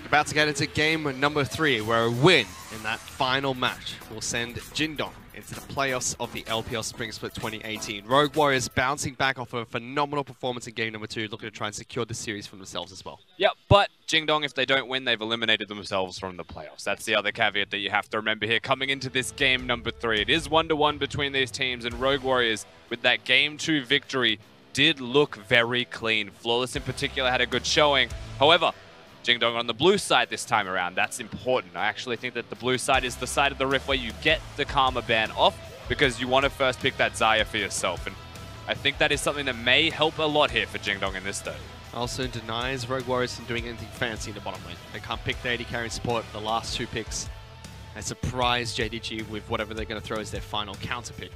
About to get into game number 3, where a win in that final match will send Jingdong into the playoffs of the LPL Spring Split 2018. Rogue Warriors bouncing back off a phenomenal performance in game number 2, looking to try and secure the series for themselves as well. Yep, but Jingdong, if they don't win, they've eliminated themselves from the playoffs. That's the other caveat that you have to remember here. Coming into this game number 3, it is 1-1 between these teams, and Rogue Warriors, with that game 2 victory, did look very clean. Flawless in particular had a good showing. However, Jingdong on the blue side this time around. That's important. I actually think that the blue side is the side of the rift where you get the Karma ban off because you want to first pick that Xayah for yourself. And I think that is something that may help a lot here for Jingdong in this stage. Also denies Rogue Warriors from doing anything fancy in the bottom lane. They can't pick the AD carry support the last 2 picks and surprise JDG with whatever they're going to throw as their final counter pick.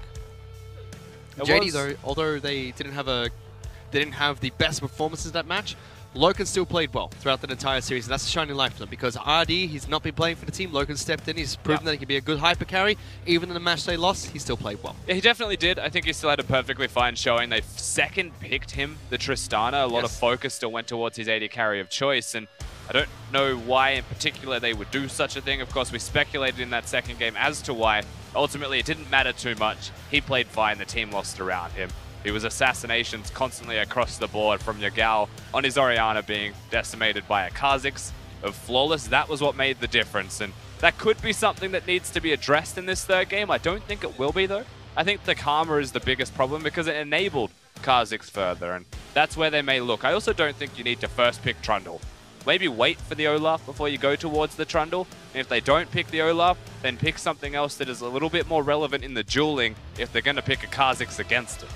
JD though, although they didn't have the best performances in that match, Loken still played well throughout the entire series, and that's a shining light for them because RD, he's not been playing for the team. Loken stepped in, he's proven that he can be a good hyper carry. Even in the match they lost, he still played well. Yeah, he definitely did. I think he still had a perfectly fine showing. They second picked him, the Tristana. A lot of focus still went towards his AD carry of choice, and I don't know why in particular they would do such a thing. Of course, we speculated in that second game as to why. Ultimately, it didn't matter too much. He played fine, the team lost around him. It was assassinations constantly across the board from Yagao on his Orianna being decimated by a Kha'Zix of Flawless. That was what made the difference, and that could be something that needs to be addressed in this third game. I don't think it will be, though. I think the Karma is the biggest problem because it enabled Kha'Zix further, and that's where they may look. I also don't think you need to first pick Trundle. Maybe wait for the Olaf before you go towards the Trundle, and if they don't pick the Olaf, then pick something else that is a little bit more relevant in the dueling if they're going to pick a Kha'Zix against it.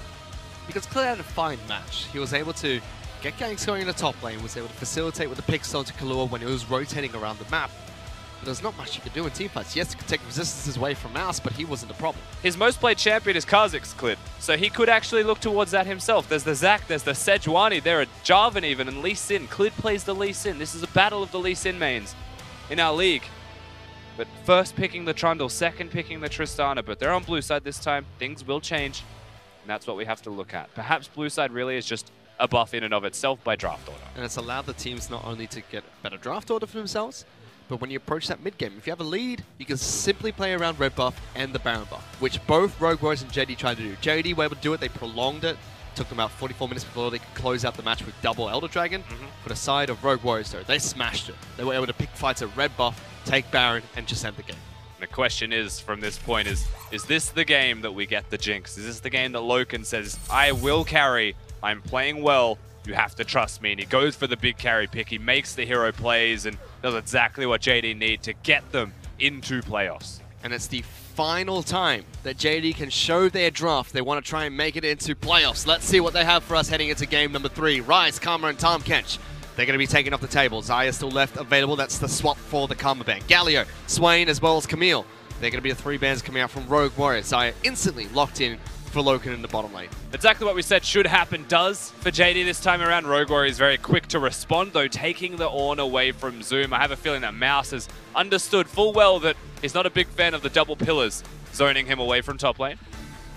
Because Claire had a fine match. He was able to get ganks going in the top lane, was able to facilitate with the pick stone to Kalua when he was rotating around the map. But there's not much you can do in teamfights. Yes, he could take resistances away from Mouse, but he wasn't the problem. His most played champion is Kha'Zix, Clid, so he could actually look towards that himself. There's the Zac, there's the Sejuani, there are Jarvan even, and Lee Sin. Clid plays the Lee Sin. This is a battle of the Lee Sin mains in our league. But first picking the Trundle, second picking the Tristana, but they're on blue side this time. Things will change. And that's what we have to look at. Perhaps blue side really is just a buff in and of itself by draft order. And it's allowed the teams not only to get a better draft order for themselves, but when you approach that mid game, if you have a lead, you can simply play around red buff and the Baron buff, which both Rogue Warriors and JD tried to do. JD were able to do it, they prolonged it. Took them about 44 minutes before they could close out the match with double Elder Dragon. For the side of Rogue Warriors though, they smashed it. They were able to pick fights at red buff, take Baron, and just end the game. The question is, from this point, is this the game that we get the Jinx? Is this the game that Loken says, I will carry, I'm playing well, you have to trust me? And he goes for the big carry pick, he makes the hero plays, and does exactly what JD need to get them into playoffs. And it's the final time that JD can show their draft. They want to try and make it into playoffs. Let's see what they have for us heading into game number 3. Ryze, Karma, and Tahm Kench. They're going to be taken off the table. Xayah still left available. That's the swap for the Karma ban. Galio, Swain, as well as Camille. They're going to be the 3 bans coming out from Rogue Warriors. Xayah instantly locked in for Loken in the bottom lane. Exactly what we said should happen does for JD this time around. Rogue Warriors is very quick to respond, though, taking the Ornn away from Zoom. I have a feeling that Mouse has understood full well that he's not a big fan of the double pillars zoning him away from top lane.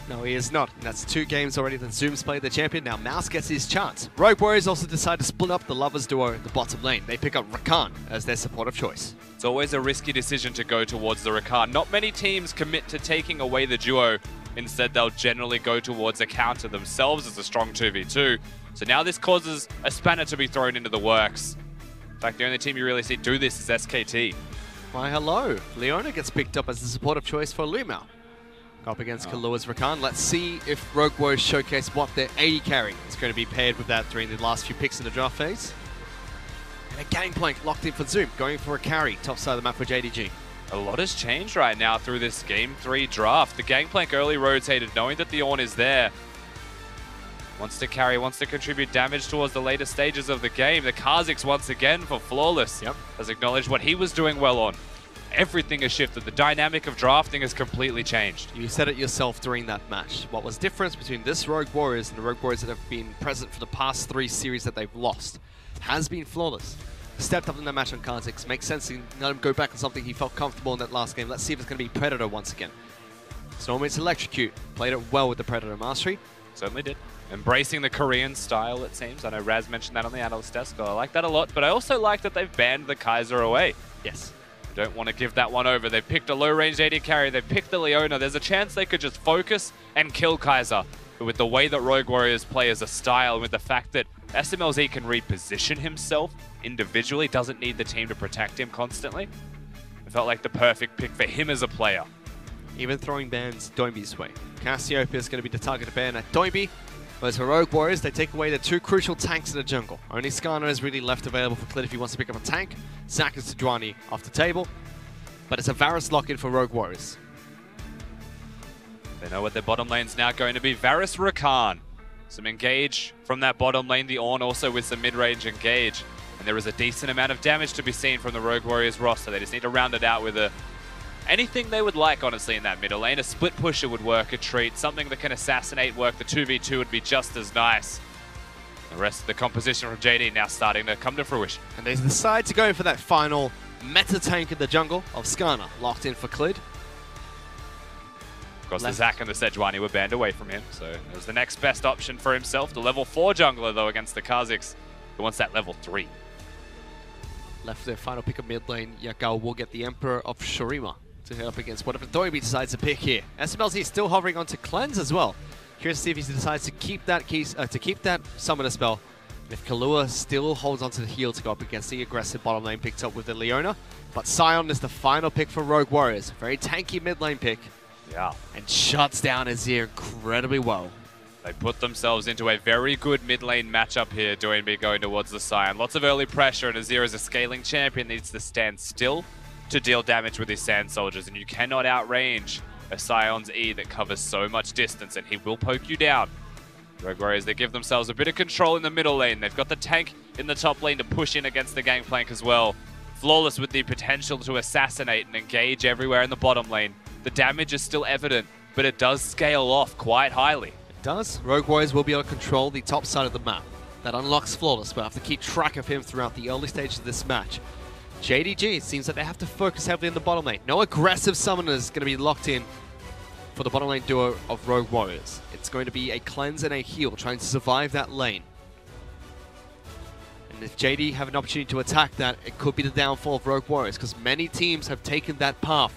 No, he is not. And that's 2 games already that Zoom's played the champion. Now Mouse gets his chance. Rogue Warriors also decide to split up the lovers duo in the bottom lane. They pick up Rakan as their support of choice. It's always a risky decision to go towards the Rakan. Not many teams commit to taking away the duo. Instead, they'll generally go towards a counter themselves as a strong 2v2. So now this causes a spanner to be thrown into the works. In fact, the only team you really see do this is SKT. Why, hello. Leona gets picked up as the support of choice for Lumao. Up against Kalua's Rakan. Let's see if Rogue Warriors showcase what their AD carry is going to be paired with that during the last few picks in the draft phase. And a Gangplank locked in for Zoom, going for a carry, top side of the map for JDG. A lot has changed right now through this Game 3 draft. The Gangplank early rotated, knowing that the Ornn is there. Wants to carry, wants to contribute damage towards the later stages of the game. The Kha'Zix once again for Flawless. Has acknowledged what he was doing well on. Everything has shifted. The dynamic of drafting has completely changed. You said it yourself during that match. What was different between this Rogue Warriors and the Rogue Warriors that have been present for the past 3 series that they've lost has been Flawless. Stepped up in that match on Kha'Zix. Makes sense to let him go back on something he felt comfortable in that last game. Let's see if it's going to be Predator once again. So normally it's Electrocute. Played it well with the Predator Mastery. Certainly did. Embracing the Korean style, it seems. I know Raz mentioned that on the analyst desk. I like that a lot, but I also like that they've banned the Kaiser away. Yes. Don't want to give that one over. They've picked a low-range AD carry. They've picked the Leona. There's a chance they could just focus and kill Kaiser. But with the way that Rogue Warriors play as a style, with the fact that SMLZ can reposition himself individually, doesn't need the team to protect him constantly, it felt like the perfect pick for him as a player. Even throwing bans Doinby's way. Cassiopeia is going to be the target of ban at Doinby. Whereas for Rogue Warriors, they take away the two crucial tanks in the jungle. Only Skarner is really left available for Clid if he wants to pick up a tank. Zac is Sejuani off the table. But it's a Varus lock-in for Rogue Warriors. They know what their bottom lane's now going to be. Varus Rakan. Some engage from that bottom lane. The Ornn also with some mid-range engage. And there is a decent amount of damage to be seen from the Rogue Warriors roster. They just need to round it out with anything they would like, honestly, in that middle lane. A split pusher would work a treat. Something that can assassinate work. The 2v2 would be just as nice. The rest of the composition from JD now starting to come to fruition. And they decide to go for that final meta tank in the jungle of Skarner, locked in for Clid. Of course, the Zac and the Sejuani were banned away from him, so it was the next best option for himself. The level 4 jungler, though, against the Kazakhs, who wants that level 3. Left their final pick of mid lane, Yagao will get the Emperor of Shurima to head up against whatever Doinby decides to pick here. SMLZ is still hovering onto Cleanse as well. Curious to see if he decides to keep that Summoner spell. And if Kahlua still holds onto the heal to go up against the aggressive bottom lane picked up with the Leona. But Sion is the final pick for Rogue Warriors. Very tanky mid lane pick. Yeah. And shuts down Azir incredibly well. They put themselves into a very good mid lane matchup here, Doinby going towards the Sion. Lots of early pressure, and Azir as a scaling champion needs to stand still to deal damage with his Sand Soldiers, and you cannot outrange a Sion's E that covers so much distance, and he will poke you down. Rogue Warriors, they give themselves a bit of control in the middle lane. They've got the tank in the top lane to push in against the Gangplank as well. Flawless with the potential to assassinate and engage everywhere in the bottom lane. The damage is still evident, but it does scale off quite highly. It does. Rogue Warriors will be able to control the top side of the map. That unlocks Flawless, but have to keep track of him throughout the early stages of this match. JDG, it seems like they have to focus heavily in the bottom lane. No aggressive summoners going to be locked in for the bottom lane duo of Rogue Warriors. It's going to be a cleanse and a heal, trying to survive that lane. And if JD have an opportunity to attack that, it could be the downfall of Rogue Warriors, because many teams have taken that path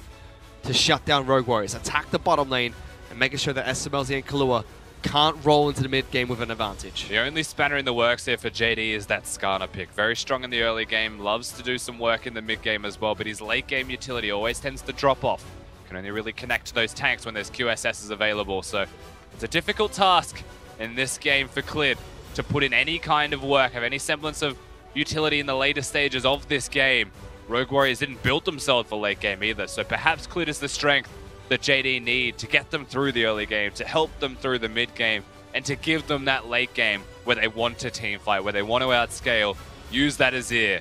to shut down Rogue Warriors. Attack the bottom lane and making sure that SMLZ and Kahlua can't roll into the mid game with an advantage. The only spanner in the works here for JD is that Skarner pick. Very strong in the early game, loves to do some work in the mid game as well, but his late game utility always tends to drop off. Can only really connect to those tanks when there's QSSs available, so it's a difficult task in this game for Clid to put in any kind of work, have any semblance of utility in the later stages of this game. Rogue Warriors didn't build themselves for late game either, so perhaps Clid is the strength that JD need to get them through the early game, to help them through the mid game, and to give them that late game where they want to team fight, where they want to outscale, use that Azir,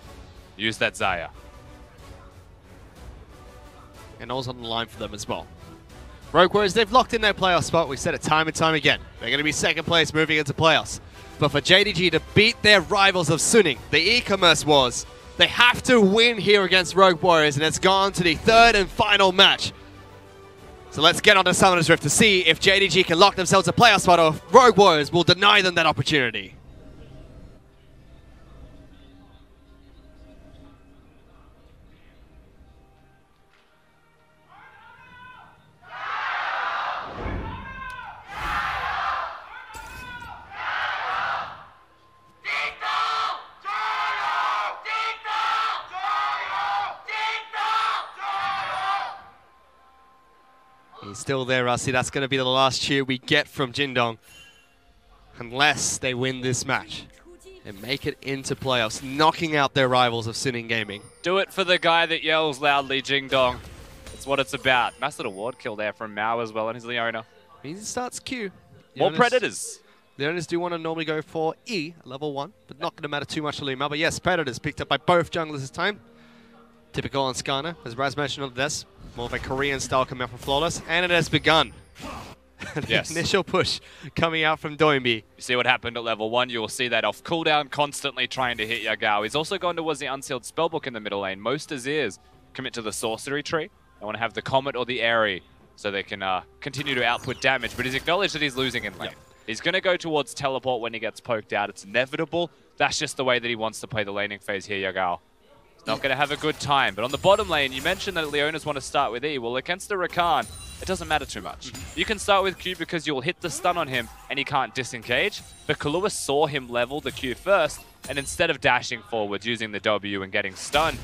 use that Xayah. And all's on the line for them as well. Rogue Warriors, they've locked in their playoff spot. We've said it time and time again. They're going to be second place moving into playoffs. But for JDG to beat their rivals of Suning, the e-commerce wars, they have to win here against Rogue Warriors, and it's gone to the third and final match. So let's get on to Summoner's Rift to see if JDG can lock themselves a playoff spot, or if Rogue Warriors will deny them that opportunity. He's still there, Rusty. That's going to be the last cheer we get from Jindong, unless they win this match and make it into playoffs, knocking out their rivals of Suning Gaming. Do it for the guy that yells loudly, Jingdong. That's what it's about. Nice little ward kill there from Mao as well on his Leona. He starts Q. More Predators. The owners do want to normally go for E, level 1, but not going to matter too much to Luma. But yes, Predators picked up by both junglers this time. Typical on Skarner, as Raz mentioned on this. More of a Korean style coming out from Flawless, and it has begun. The yes. Initial push coming out from Doinby. You see what happened at level 1, you will see that off cooldown, constantly trying to hit Yagao. He's also gone towards the Unsealed Spellbook in the middle lane. Most Azirs commit to the Sorcery tree. They want to have the Comet or the Airy so they can continue to output damage, but he's acknowledged that he's losing in lane. Yep. He's going to go towards teleport when he gets poked out. It's inevitable. That's just the way that he wants to play the laning phase here, Yagao. He's not going to have a good time. But on the bottom lane, you mentioned that Leonas want to start with E. Well, against the Rakan, it doesn't matter too much. You can start with Q because you'll hit the stun on him and he can't disengage. But Kahlua saw him level the Q first, and instead of dashing forwards, using the W and getting stunned,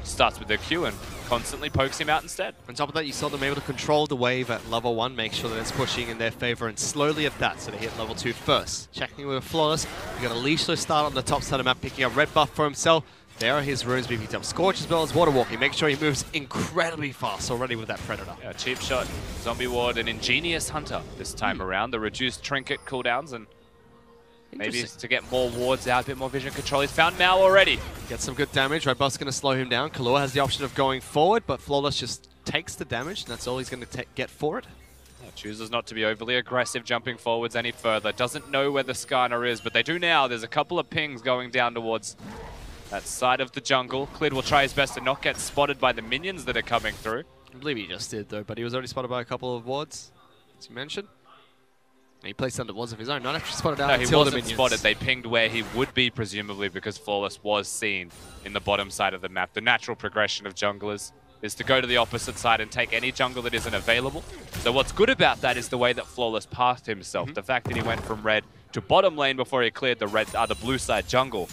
starts with the Q and constantly pokes him out instead. On top of that, you saw them able to control the wave at level 1, make sure that it's pushing in their favor, and slowly at that, so they hit level 2 first. Checking with Flawless, we got a leashless start on the top side of the map, picking up red buff for himself. There are his runes being picked up. Scorch as well as water walking. Make sure he moves incredibly fast already with that Predator. Yeah, cheap shot, zombie ward, an ingenious hunter this time around. The reduced trinket cooldowns and maybe to get more wards out, a bit more vision control. He's found Mao already. Gets some good damage. Red buff's going to slow him down. Kahlua has the option of going forward, but Flawless just takes the damage, and that's all he's going to get for it. Yeah, chooses not to be overly aggressive jumping forwards any further. Doesn't know where the Skarner is, but they do now. There's a couple of pings going down towards that side of the jungle. Clid will try his best to not get spotted by the minions that are coming through. I believe he just did, though, but he was already spotted by a couple of wards, as you mentioned. And he placed under wards of his own, not actually spotted out no, until he wasn't the minions. spotted. They pinged where he would be, presumably, because Flawless was seen in the bottom side of the map. The natural progression of junglers is to go to the opposite side and take any jungle that isn't available. So what's good about that is the way that Flawless pathed himself. The fact that he went from red to bottom lane before he cleared the blue side jungle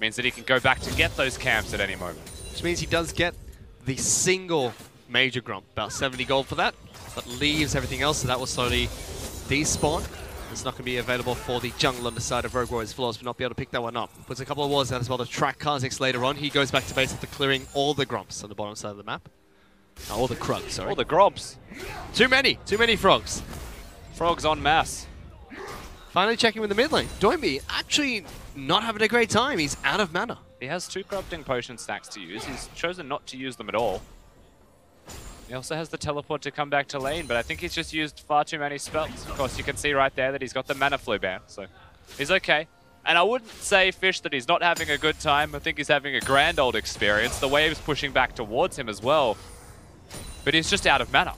means that he can go back to get those camps at any moment. Which means he does get the single major grump, about 70 gold for that, but leaves everything else, so that will slowly despawn. It's not going to be available for the jungle on the side of Rogue Warriors. Flawless will not be able to pick that one up. Puts a couple of wards out as well to track Kha'Zix later on. He goes back to base after clearing all the grumps on the bottom side of the map. Oh, all the krugs, sorry. All the grobs. Too many frogs. Frogs en masse. Finally checking with the mid lane. Doinby actually not having a great time. He's out of mana. He has 2 corrupting potion stacks to use. He's chosen not to use them at all. He also has the teleport to come back to lane, but I think he's just used far too many spells. Of course, you can see right there that he's got the mana flow ban, so he's okay. And I wouldn't say, Fish, that he's not having a good time. I think he's having a grand old experience. The wave's pushing back towards him as well, but he's just out of mana.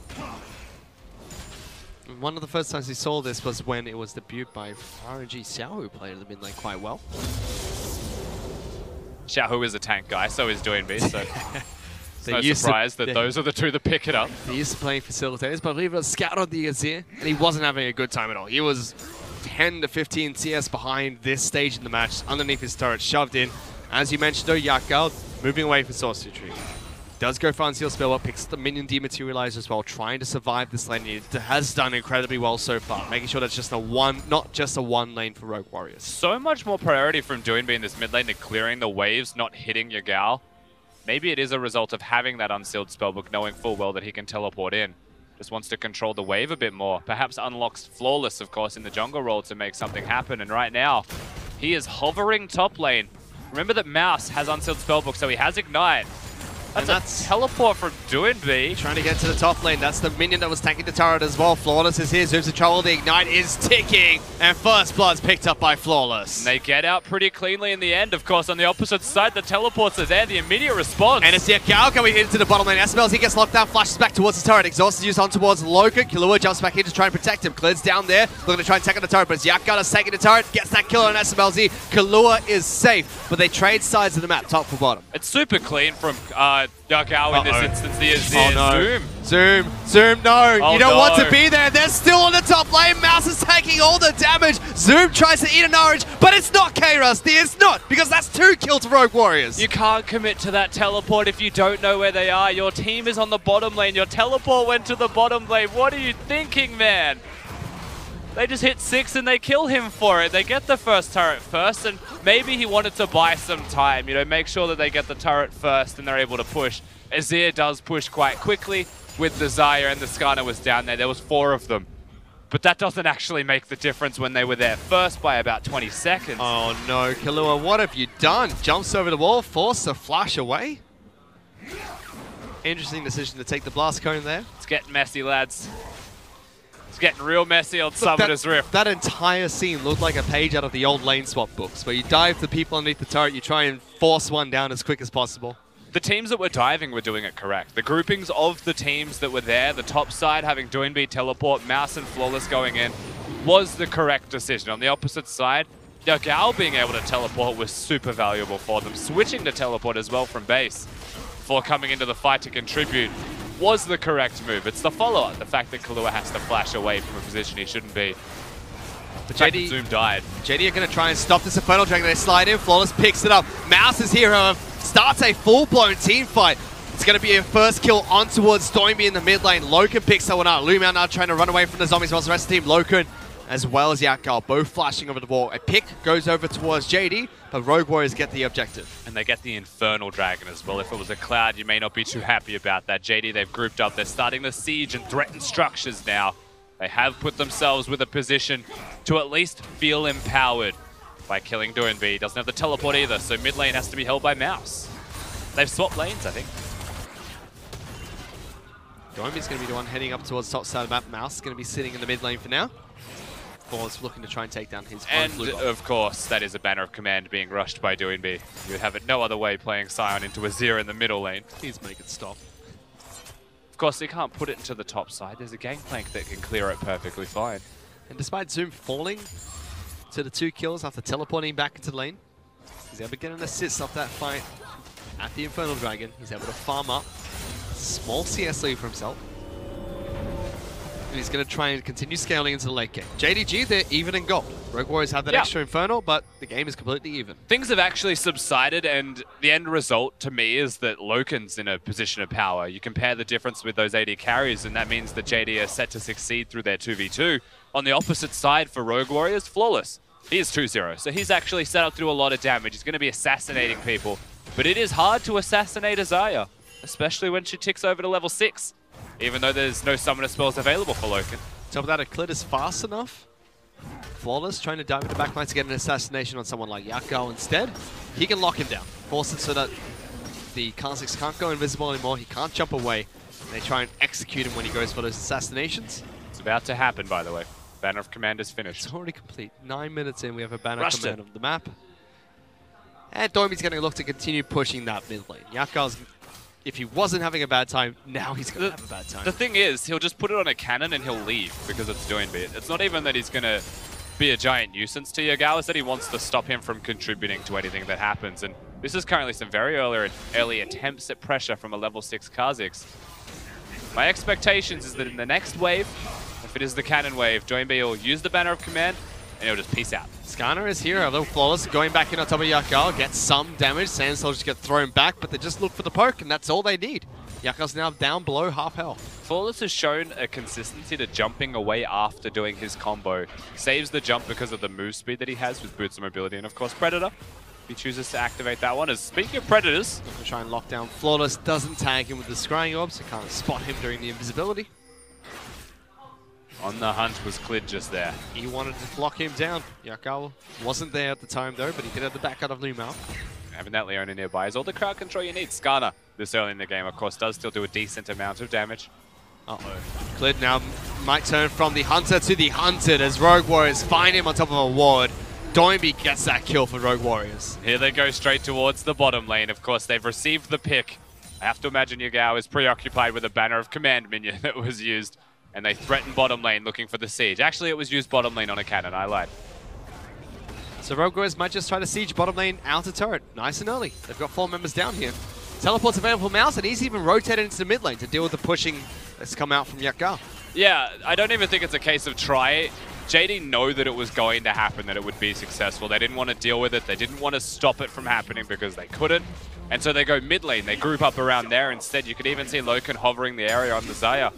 One of the first times he saw this was when it was debuted by RNG Xiao, who played in the mid lane quite well. Xiao is a tank guy, so is Doinby, so it's no surprise that those are the two that pick it up. He used to play facilitators, but I believe it was Scout on the Azir, and he wasn't having a good time at all. He was 10 to 15 CS behind this stage in the match, underneath his turret, shoved in. As you mentioned though, Yakal moving away from Sorcery Tree. Does go for Unsealed Spell, but picks the minion dematerializer as well, trying to survive this lane. It has done incredibly well so far, making sure that's just not just a one lane for Rogue Warriors. So much more priority from Doinby in this mid lane to clearing the waves, not hitting Yagao. Maybe it is a result of having that Unsealed Spellbook, knowing full well that he can teleport in. Just wants to control the wave a bit more. Perhaps unlocks Flawless, of course, in the jungle role to make something happen. And right now, he is hovering top lane. Remember that Mouse has Unsealed Spellbook, so he has Ignite. That's a teleport from Doinby. Trying to get to the top lane. That's the minion that was tanking the turret as well. Flawless is here. Zooms the trouble. The Ignite is ticking. And first blood's picked up by Flawless. And they get out pretty cleanly in the end. Of course, on the opposite side, the teleports are there. The immediate response. And it's Yakao coming into the bottom lane. SMLs, he gets locked down, flashes back towards the turret. Exhaust is used on towards Loka. Kahlua jumps back in to try and protect him. Clid's down there, looking to try and take on the turret, but it's Yakao that's taking the turret, gets that kill on SMLZ. Kahlua is safe, but they trade sides of the map, top for bottom. It's super clean from Yakao in this instance. The Azir. Oh, no. Zoom, no. Oh, you don't want to be there. They're still on the top lane. Mouse is taking all the damage. Zoom tries to eat an orange, but it's not K-Rusty. It's not, because that's 2 kills to Rogue Warriors. You can't commit to that teleport if you don't know where they are. Your team is on the bottom lane. Your teleport went to the bottom lane. What are you thinking, man? They just hit 6 and they kill him for it. They get the first turret first, and maybe he wanted to buy some time, you know, make sure that they get the turret first and they're able to push. Azir does push quite quickly with the Xayah, and the Skarner was down there. There was 4 of them. But that doesn't actually make the difference when they were there first by about 20 seconds. Oh no, Kahlua, what have you done? Jumps over the wall, forced to flash away. Interesting decision to take the blast cone there. It's getting messy, lads. It's getting real messy on Summoner's Rift. That entire scene looked like a page out of the old lane swap books, where you dive the people underneath the turret, you try and force one down as quick as possible. The teams that were diving were doing it correct. The groupings of the teams that were there, the top side having Doinby teleport, Mouse and Flawless going in, was the correct decision. On the opposite side, Yagao being able to teleport was super valuable for them. Switching to teleport as well from base before coming into the fight to contribute was the correct move. It's the follow-up, the fact that Kahlua has to flash away from a position he shouldn't be. But JD, Zoom died. JD are going to try and stop this Infernal Dragon. They slide in. Flawless picks it up. Mouse is here, however, starts a full-blown team fight. It's going to be a first kill on towards Stormy in the mid lane. Loken picks that one up. Lumao now trying to run away from the zombies whilst the rest of the team, Loken as well as Yakal, both flashing over the wall. A pick goes over towards JD, but Rogue Warriors get the objective. And they get the Infernal Dragon as well. If it was a Cloud, you may not be too happy about that. JD, they've grouped up. They're starting to siege and threaten structures now. They have put themselves with a position to at least feel empowered by killing Doinb. He doesn't have the teleport either, so mid lane has to be held by Mouse. They've swapped lanes, I think. Doinb's going to be the one heading up towards the top side of the map. Mouse is going to be sitting in the mid lane for now. Force looking to try and take down his own blue buff. Of course, that is a banner of command being rushed by Doinb. You would have it no other way playing Sion into a Azir in the middle lane. Please make it stop. Of course, they can't put it into the top side. There's a gangplank that can clear it perfectly fine. And despite Zoom falling to the 2 kills after teleporting back into the lane, he's able to get an assist off that fight at the Infernal Dragon. He's able to farm up. Small CS lead for himself. And he's going to try and continue scaling into the late game. JDG, they're even in gold. Rogue Warriors have that extra Infernal, but the game is completely even. Things have actually subsided, and the end result to me is that Loken's in a position of power. You compare the difference with those AD carries, and that means that JD are set to succeed through their 2v2. On the opposite side for Rogue Warriors, Flawless. He is 2-0, so he's actually set up to do a lot of damage. He's going to be assassinating people, but it is hard to assassinate Azaya, especially when she ticks over to level 6. Even though there's no summoner spells available for Loken. Top of that, Eclid is fast enough. Flawless trying to dive into backline to get an assassination on someone like Yakao instead. He can lock him down. Force it so that the Kha'Zix can't go invisible anymore. He can't jump away. They try and execute him when he goes for those assassinations. It's about to happen, by the way. Banner of Command is finished. It's already complete. 9 minutes in, we have a Banner of Command of the map. And Doimi's going to look to continue pushing that mid lane. Yakao's, if he wasn't having a bad time, now he's going to have a bad time. The thing is, he'll just put it on a cannon and he'll leave because it's Doinb. It's not even that he's going to be a giant nuisance to Yagao, it's that he wants to stop him from contributing to anything that happens. And this is currently some very early attempts at pressure from a level 6 Kha'Zix. My expectations is that in the next wave, if it is the cannon wave, Doinb will use the Banner of Command and he'll just peace out. Skarner is here, a little Flawless, going back in on top of Yakao, gets some damage. Sand Soldiers get thrown back, but they just look for the poke, and that's all they need. Yakao's now down below half health. Flawless has shown a consistency to jumping away after doing his combo. Saves the jump because of the move speed that he has with Boots of Mobility, and of course Predator. He chooses to activate that one. As speaking of Predators, going to try and lock down Flawless, doesn't tag him with the Scrying Orb, so can't spot him during the invisibility. On the hunt was Clid just there. He wanted to lock him down. Yakao wasn't there at the time though, but he did have the back out of Lumao. Having that Leona nearby is all the crowd control you need. Skarner, this early in the game, of course, does still do a decent amount of damage. Uh-oh. Clid now might turn from the Hunter to the Hunted as Rogue Warriors find him on top of a ward. Doinb gets that kill for Rogue Warriors. Here they go straight towards the bottom lane. Of course, they've received the pick. I have to imagine Yagao is preoccupied with a Banner of Command minion that was used. And they threaten bottom lane looking for the siege. Actually, it was used bottom lane on a cannon. I lied. So Rogue Warriors might just try to siege bottom lane outer turret. Nice and early. They've got 4 members down here. Teleport's available for Mouse, and he's even rotated into the mid lane to deal with the pushing that's come out from Yakao. Yeah, I don't even think it's a case of try. JD know that it was going to happen, that it would be successful. They didn't want to deal with it. They didn't want to stop it from happening because they couldn't. And so they go mid lane. They group up around there instead. You could even see Loken hovering the area on the Zaya,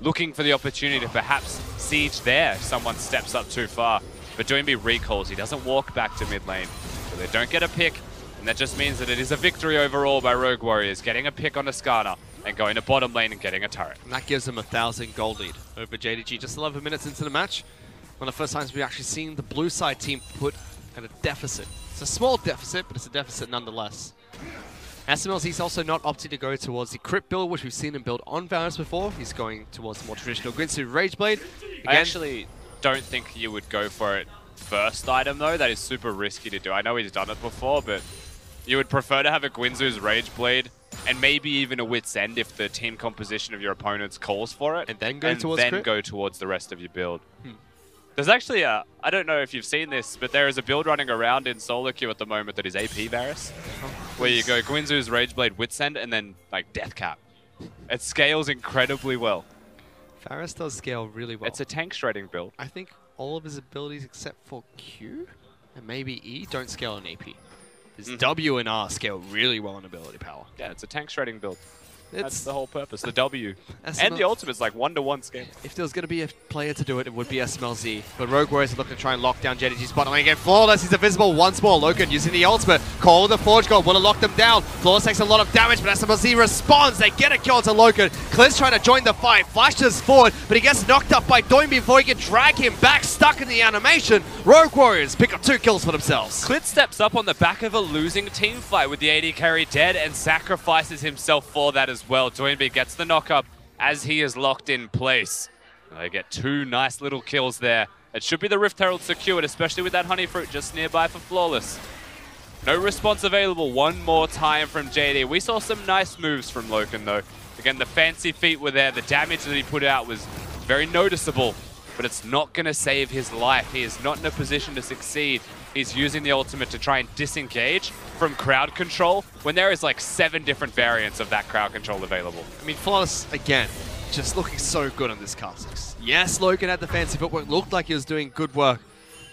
looking for the opportunity to perhaps siege there if someone steps up too far. But Doinb recalls. He doesn't walk back to mid lane. So they don't get a pick. And that just means that it is a victory overall by Rogue Warriors, getting a pick on a Skarner and going to bottom lane and getting a turret. And that gives them a 1,000 gold lead over JDG. Just 11 minutes into the match. One of the first times we've actually seen the blue side team put at a deficit. It's a small deficit, but it's a deficit nonetheless. SML's he's also not opted to go towards the crit build, which we've seen him build on Varus before. He's going towards the more traditional Guinsoo Rageblade. Again, I actually don't think you would go for it first item though. That is super risky to do. I know he's done it before, but you would prefer to have a Guinsoo's Rageblade and maybe even a Wit's End if the team composition of your opponents calls for it. And then go towards crit? Go towards the rest of your build. There's actually a, I don't know if you've seen this, but there is a build running around in solo queue at the moment that is AP Varus, where you go Guinzu's Rageblade Wits End and then like Death Cap. It scales incredibly well. Varus does scale really well. It's a tank shredding build. I think all of his abilities except for Q and maybe E don't scale on AP. His W and R scale really well on ability power. Yeah, it's a tank shredding build. That's It's the whole purpose, the W. And SML the ultimate's like 1-to-1 scale. If there was going to be a player to do it, it would be SMLZ. But Rogue Warriors are looking to try and lock down JDG's bottom lane again. Flawless, he's invisible once more. Loken using the ultimate. Call the Forge Gold, want to lock them down. Flawless takes a lot of damage, but SMLZ responds. They get a kill to Loken. Clint's trying to join the fight. Flashes forward, but he gets knocked up by Doin before he can drag him back, stuck in the animation. Rogue Warriors pick up 2 kills for themselves. Clint steps up on the back of a losing team fight with the AD carry dead and sacrifices himself for that as well. Doinby gets the knock-up as he is locked in place. They get 2 nice little kills there. It should be the Rift Herald secured, especially with that Honey Fruit just nearby for Flawless. No response available one more time from JD. We saw some nice moves from Loken though. Again, the fancy feet were there. The damage that he put out was very noticeable, but it's not going to save his life. He is not in a position to succeed. He's using the ultimate to try and disengage from crowd control when there is like 7 different variants of that crowd control available. I mean, Flawless, again, just looking so good on this Kha'Zix. Yes, Loken had the fancy footwork, looked like he was doing good work,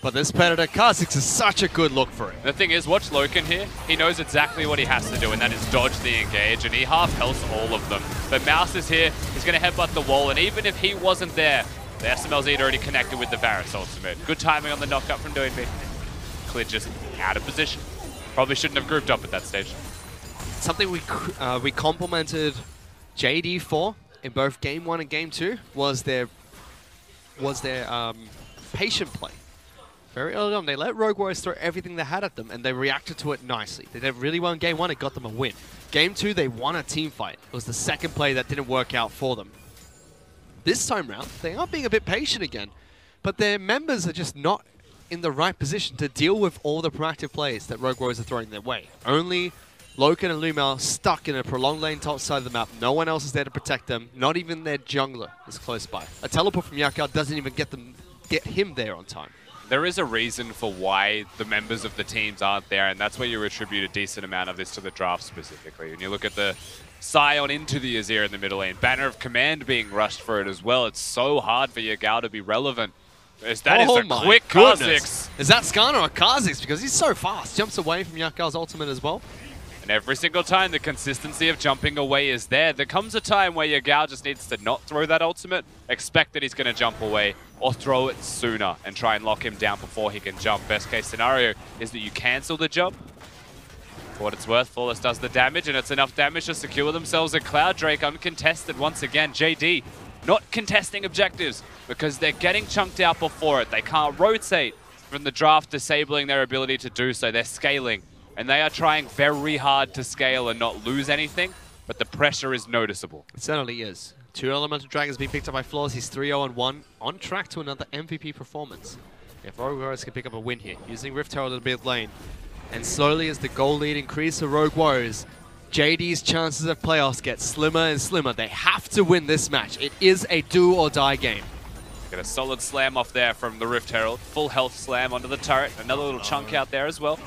but this Predator Kha'Zix is such a good look for him. The thing is, watch Loken here. He knows exactly what he has to do, and that is dodge the engage, and he half-healths all of them. But Mouse is here, he's going to headbutt the wall, and even if he wasn't there, the SMLZ had already connected with the Varus ultimate. Good timing on the knockup from Doinby. Clint just out of position. Probably shouldn't have grouped up at that stage. Something we complimented JD for in both Game 1 and Game 2 was their patient play. Very early on, they let Rogue Warriors throw everything they had at them, and they reacted to it nicely. They did really well in Game 1, it got them a win. Game 2, they won a team fight. It was the second play that didn't work out for them. This time round, they are being a bit patient again, but their members are just not in the right position to deal with all the proactive plays that Rogue Warriors are throwing their way. Only Loken and Lumel stuck in a prolonged lane top side of the map. No one else is there to protect them. Not even their jungler is close by. A teleport from Yakar doesn't even get him there on time. There is a reason for why the members of the teams aren't there, and that's where you attribute a decent amount of this to the draft specifically. When you look at the Scion into the Azir in the middle lane, Banner of Command being rushed for it as well. It's so hard for Yagao to be relevant. That is a quick Kha'Zix. Is that Skarner or Kha'Zix? Because he's so fast. Jumps away from Yakar's ultimate as well. And every single time the consistency of jumping away is there. There comes a time where Yagao just needs to not throw that ultimate, expect that he's going to jump away, or throw it sooner and try and lock him down before he can jump. Best case scenario is that you cancel the jump. For what it's worth, Flawless does the damage, and it's enough damage to secure themselves a Cloud Drake uncontested once again. JD not contesting objectives because they're getting chunked out before it. They can't rotate from the draft, disabling their ability to do so. They're scaling, and they are trying very hard to scale and not lose anything, but the pressure is noticeable. It certainly is. 2 Elemental Dragons being picked up by Flawless. He's 3-0-1, on track to another MVP performance. If Rogue Warriors can pick up a win here, using Rift Herald in the mid lane, and slowly as the goal lead increases for Rogue Warriors, JD's chances of playoffs get slimmer and slimmer. They have to win this match. It is a do-or-die game. Get a solid slam off there from the Rift Herald. Full health slam onto the turret. Another little chunk out there as well.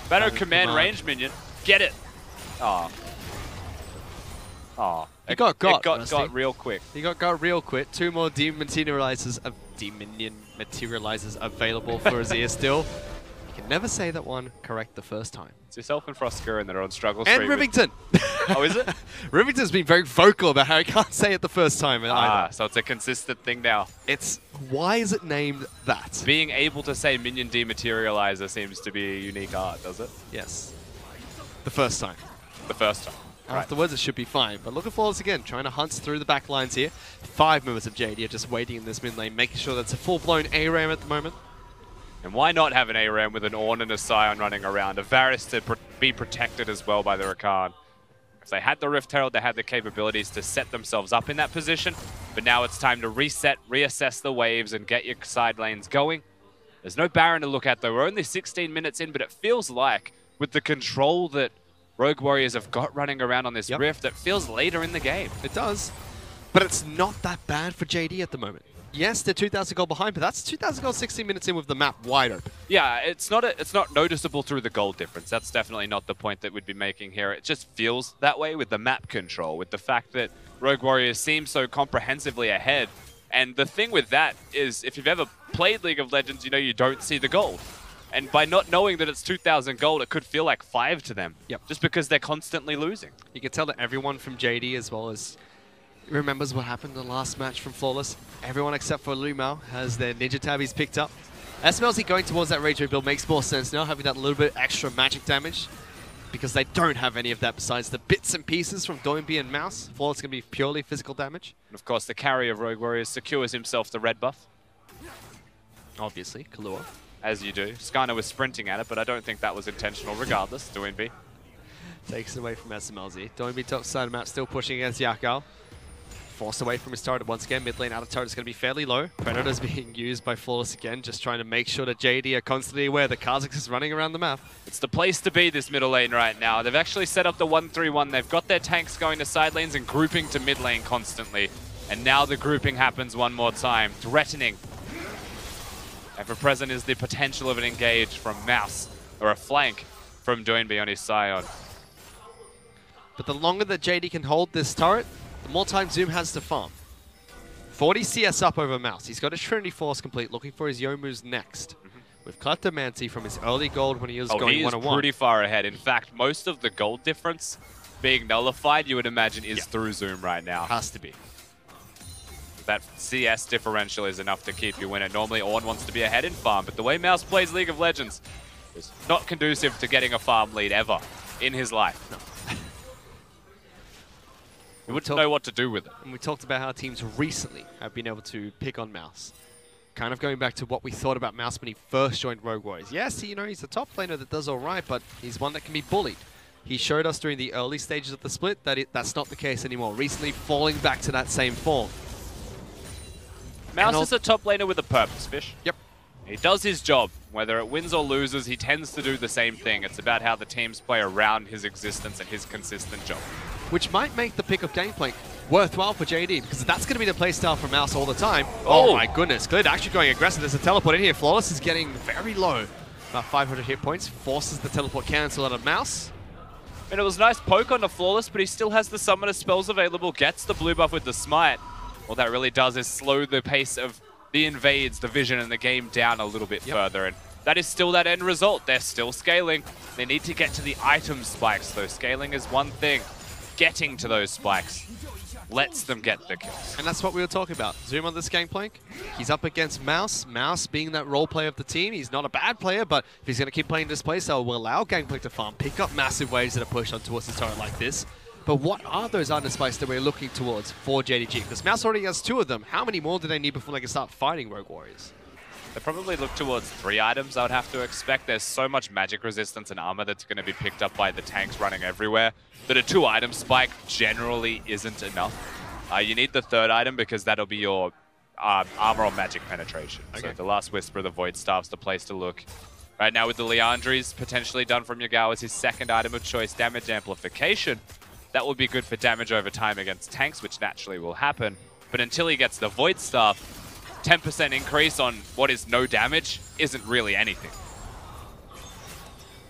Banner Command range minion. Get it. Aw. Aw. It got real quick. He got real quick. 2 more Demon Materializers available for Azir still. You can never say that one correct the first time. It's yourself and FLICKR that are on struggle and street. And Rivington. Oh, is it? Rivington's been very vocal about how he can't say it the first time either. So it's a consistent thing now. Why is it named that? Being able to say minion dematerializer seems to be a unique art, does it? Yes. The first time. The first time. Afterwards, it should be fine. But look at Flawless again, trying to hunt through the back lines here. 5 members of JD are just waiting in this mid lane, making sure that's a full-blown ARAM at the moment. And why not have an ARAM with an Ornn and a Scion running around? A Varus to be protected as well by the Rakan. If they had the Rift Herald, they had the capabilities to set themselves up in that position. But now it's time to reset, reassess the waves, and get your side lanes going. There's no Baron to look at, though. We're only 16 minutes in, but it feels like, with the control that Rogue Warriors have got running around on this Rift, it feels later in the game. It does. But it's not that bad for JD at the moment. Yes, they're 2,000 gold behind, but that's 2,000 gold 16 minutes in with the map wide open. Yeah, it's not noticeable through the gold difference. That's definitely not the point that we'd be making here. It just feels that way with the map control, with the fact that Rogue Warriors seem so comprehensively ahead. And the thing with that is, if you've ever played League of Legends, you know you don't see the gold. And by not knowing that it's 2,000 gold, it could feel like 5 to them. Yep. Just because they're constantly losing. You can tell that everyone from JD as well as remembers what happened in the last match from Flawless. Everyone except for Lumao has their Ninja Tabbies picked up. SMLZ going towards that Rage build makes more sense now, having that little bit extra magic damage, because they don't have any of that besides the bits and pieces from Doinby and Mouse. Flawless is going to be purely physical damage. And of course, the carry of Rogue Warriors secures himself the red buff. Obviously, Kahlua. As you do. Skarner was sprinting at it, but I don't think that was intentional regardless. Doinby takes it away from SMLZ. Doinby top side of the map, still pushing against Yakal. Forced away from his turret once again. Mid lane out of turret is going to be fairly low. Predator's being used by Flawless again, just trying to make sure that JD are constantly aware that Kha'Zix is running around the map. It's the place to be, this middle lane right now. They've actually set up the 1-3-1. They've got their tanks going to side lanes and grouping to mid lane constantly. And now the grouping happens one more time, threatening. Ever present is the potential of an engage from Mouse, or a flank from Doinby on his Scion. But the longer that JD can hold this turret, the more time Zoom has to farm. 40 CS up over Mouse. He's got his Trinity Force complete, looking for his Youmuu's next. With Kleptomancy from his early gold when he was going 1-on-1. He is pretty far ahead. In fact, most of the gold difference being nullified, you would imagine, is through Zoom right now. Has to be. That CS differential is enough to keep you in it. Normally, Ornn wants to be ahead in farm, but the way Mouse plays League of Legends is not conducive to getting a farm lead ever in his life. No. You wouldn't know what to do with it. And we talked about how teams recently have been able to pick on Mouse. Kind of going back to what we thought about Mouse when he first joined Rogue Warriors. Yes, you know, he's a top laner that does all right, but he's one that can be bullied. He showed us during the early stages of the split that that's not the case anymore. Recently falling back to that same form. Mouse is a top laner with a purpose, Fish. Yep. He does his job. Whether it wins or loses, he tends to do the same thing. It's about how the teams play around his existence and his consistent job. Which might make the pickup gameplay worthwhile for JD, because that's going to be the playstyle for Mouse all the time. Oh my goodness, Clear actually going aggressive. There's a teleport in here. Flawless is getting very low. About 500 hit points. Forces the teleport cancel out of Mouse. And it was a nice poke on the Flawless, but he still has the summoner spells available. Gets the blue buff with the smite. All that really does is slow the pace of the invades, the vision, and the game down a little bit further. And that is still that end result. They're still scaling. They need to get to the item spikes, though. Scaling is one thing. Getting to those spikes lets them get the kills. And that's what we were talking about. Zoom on this gangplank. He's up against Mouse. Mouse being that role player of the team. He's not a bad player, but if he's going to keep playing this playstyle, will allow Gangplank to farm, pick up massive waves that are pushed on towards the turret like this. But what are those item spikes that we're looking towards for JDG? Because Mouse already has 2 of them. How many more do they need before they can start fighting Rogue Warriors? They probably look towards 3 items, I would have to expect. There's so much magic resistance and armor that's going to be picked up by the tanks running everywhere that a 2-item spike generally isn't enough. You need the 3rd item because that'll be your armor or magic penetration. Okay. So the Last Whisper of the Void Staff's the place to look. Right now with the Liandry's potentially done from Yagao as his 2nd item of choice, damage amplification. That would be good for damage over time against tanks, which naturally will happen. But until he gets the Void Staff, 10% increase on what is no damage isn't really anything.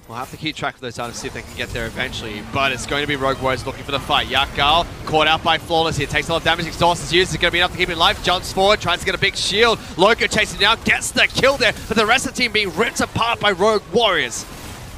We'll have to keep track of those items, see if they can get there eventually. But it's going to be Rogue Warriors looking for the fight. Yakal caught out by Flawless here. Takes a lot of damage. Exhaust is used. It's going to be enough to keep him alive. Jumps forward, tries to get a big shield. Loco chasing down, gets the kill there. But the rest of the team being ripped apart by Rogue Warriors.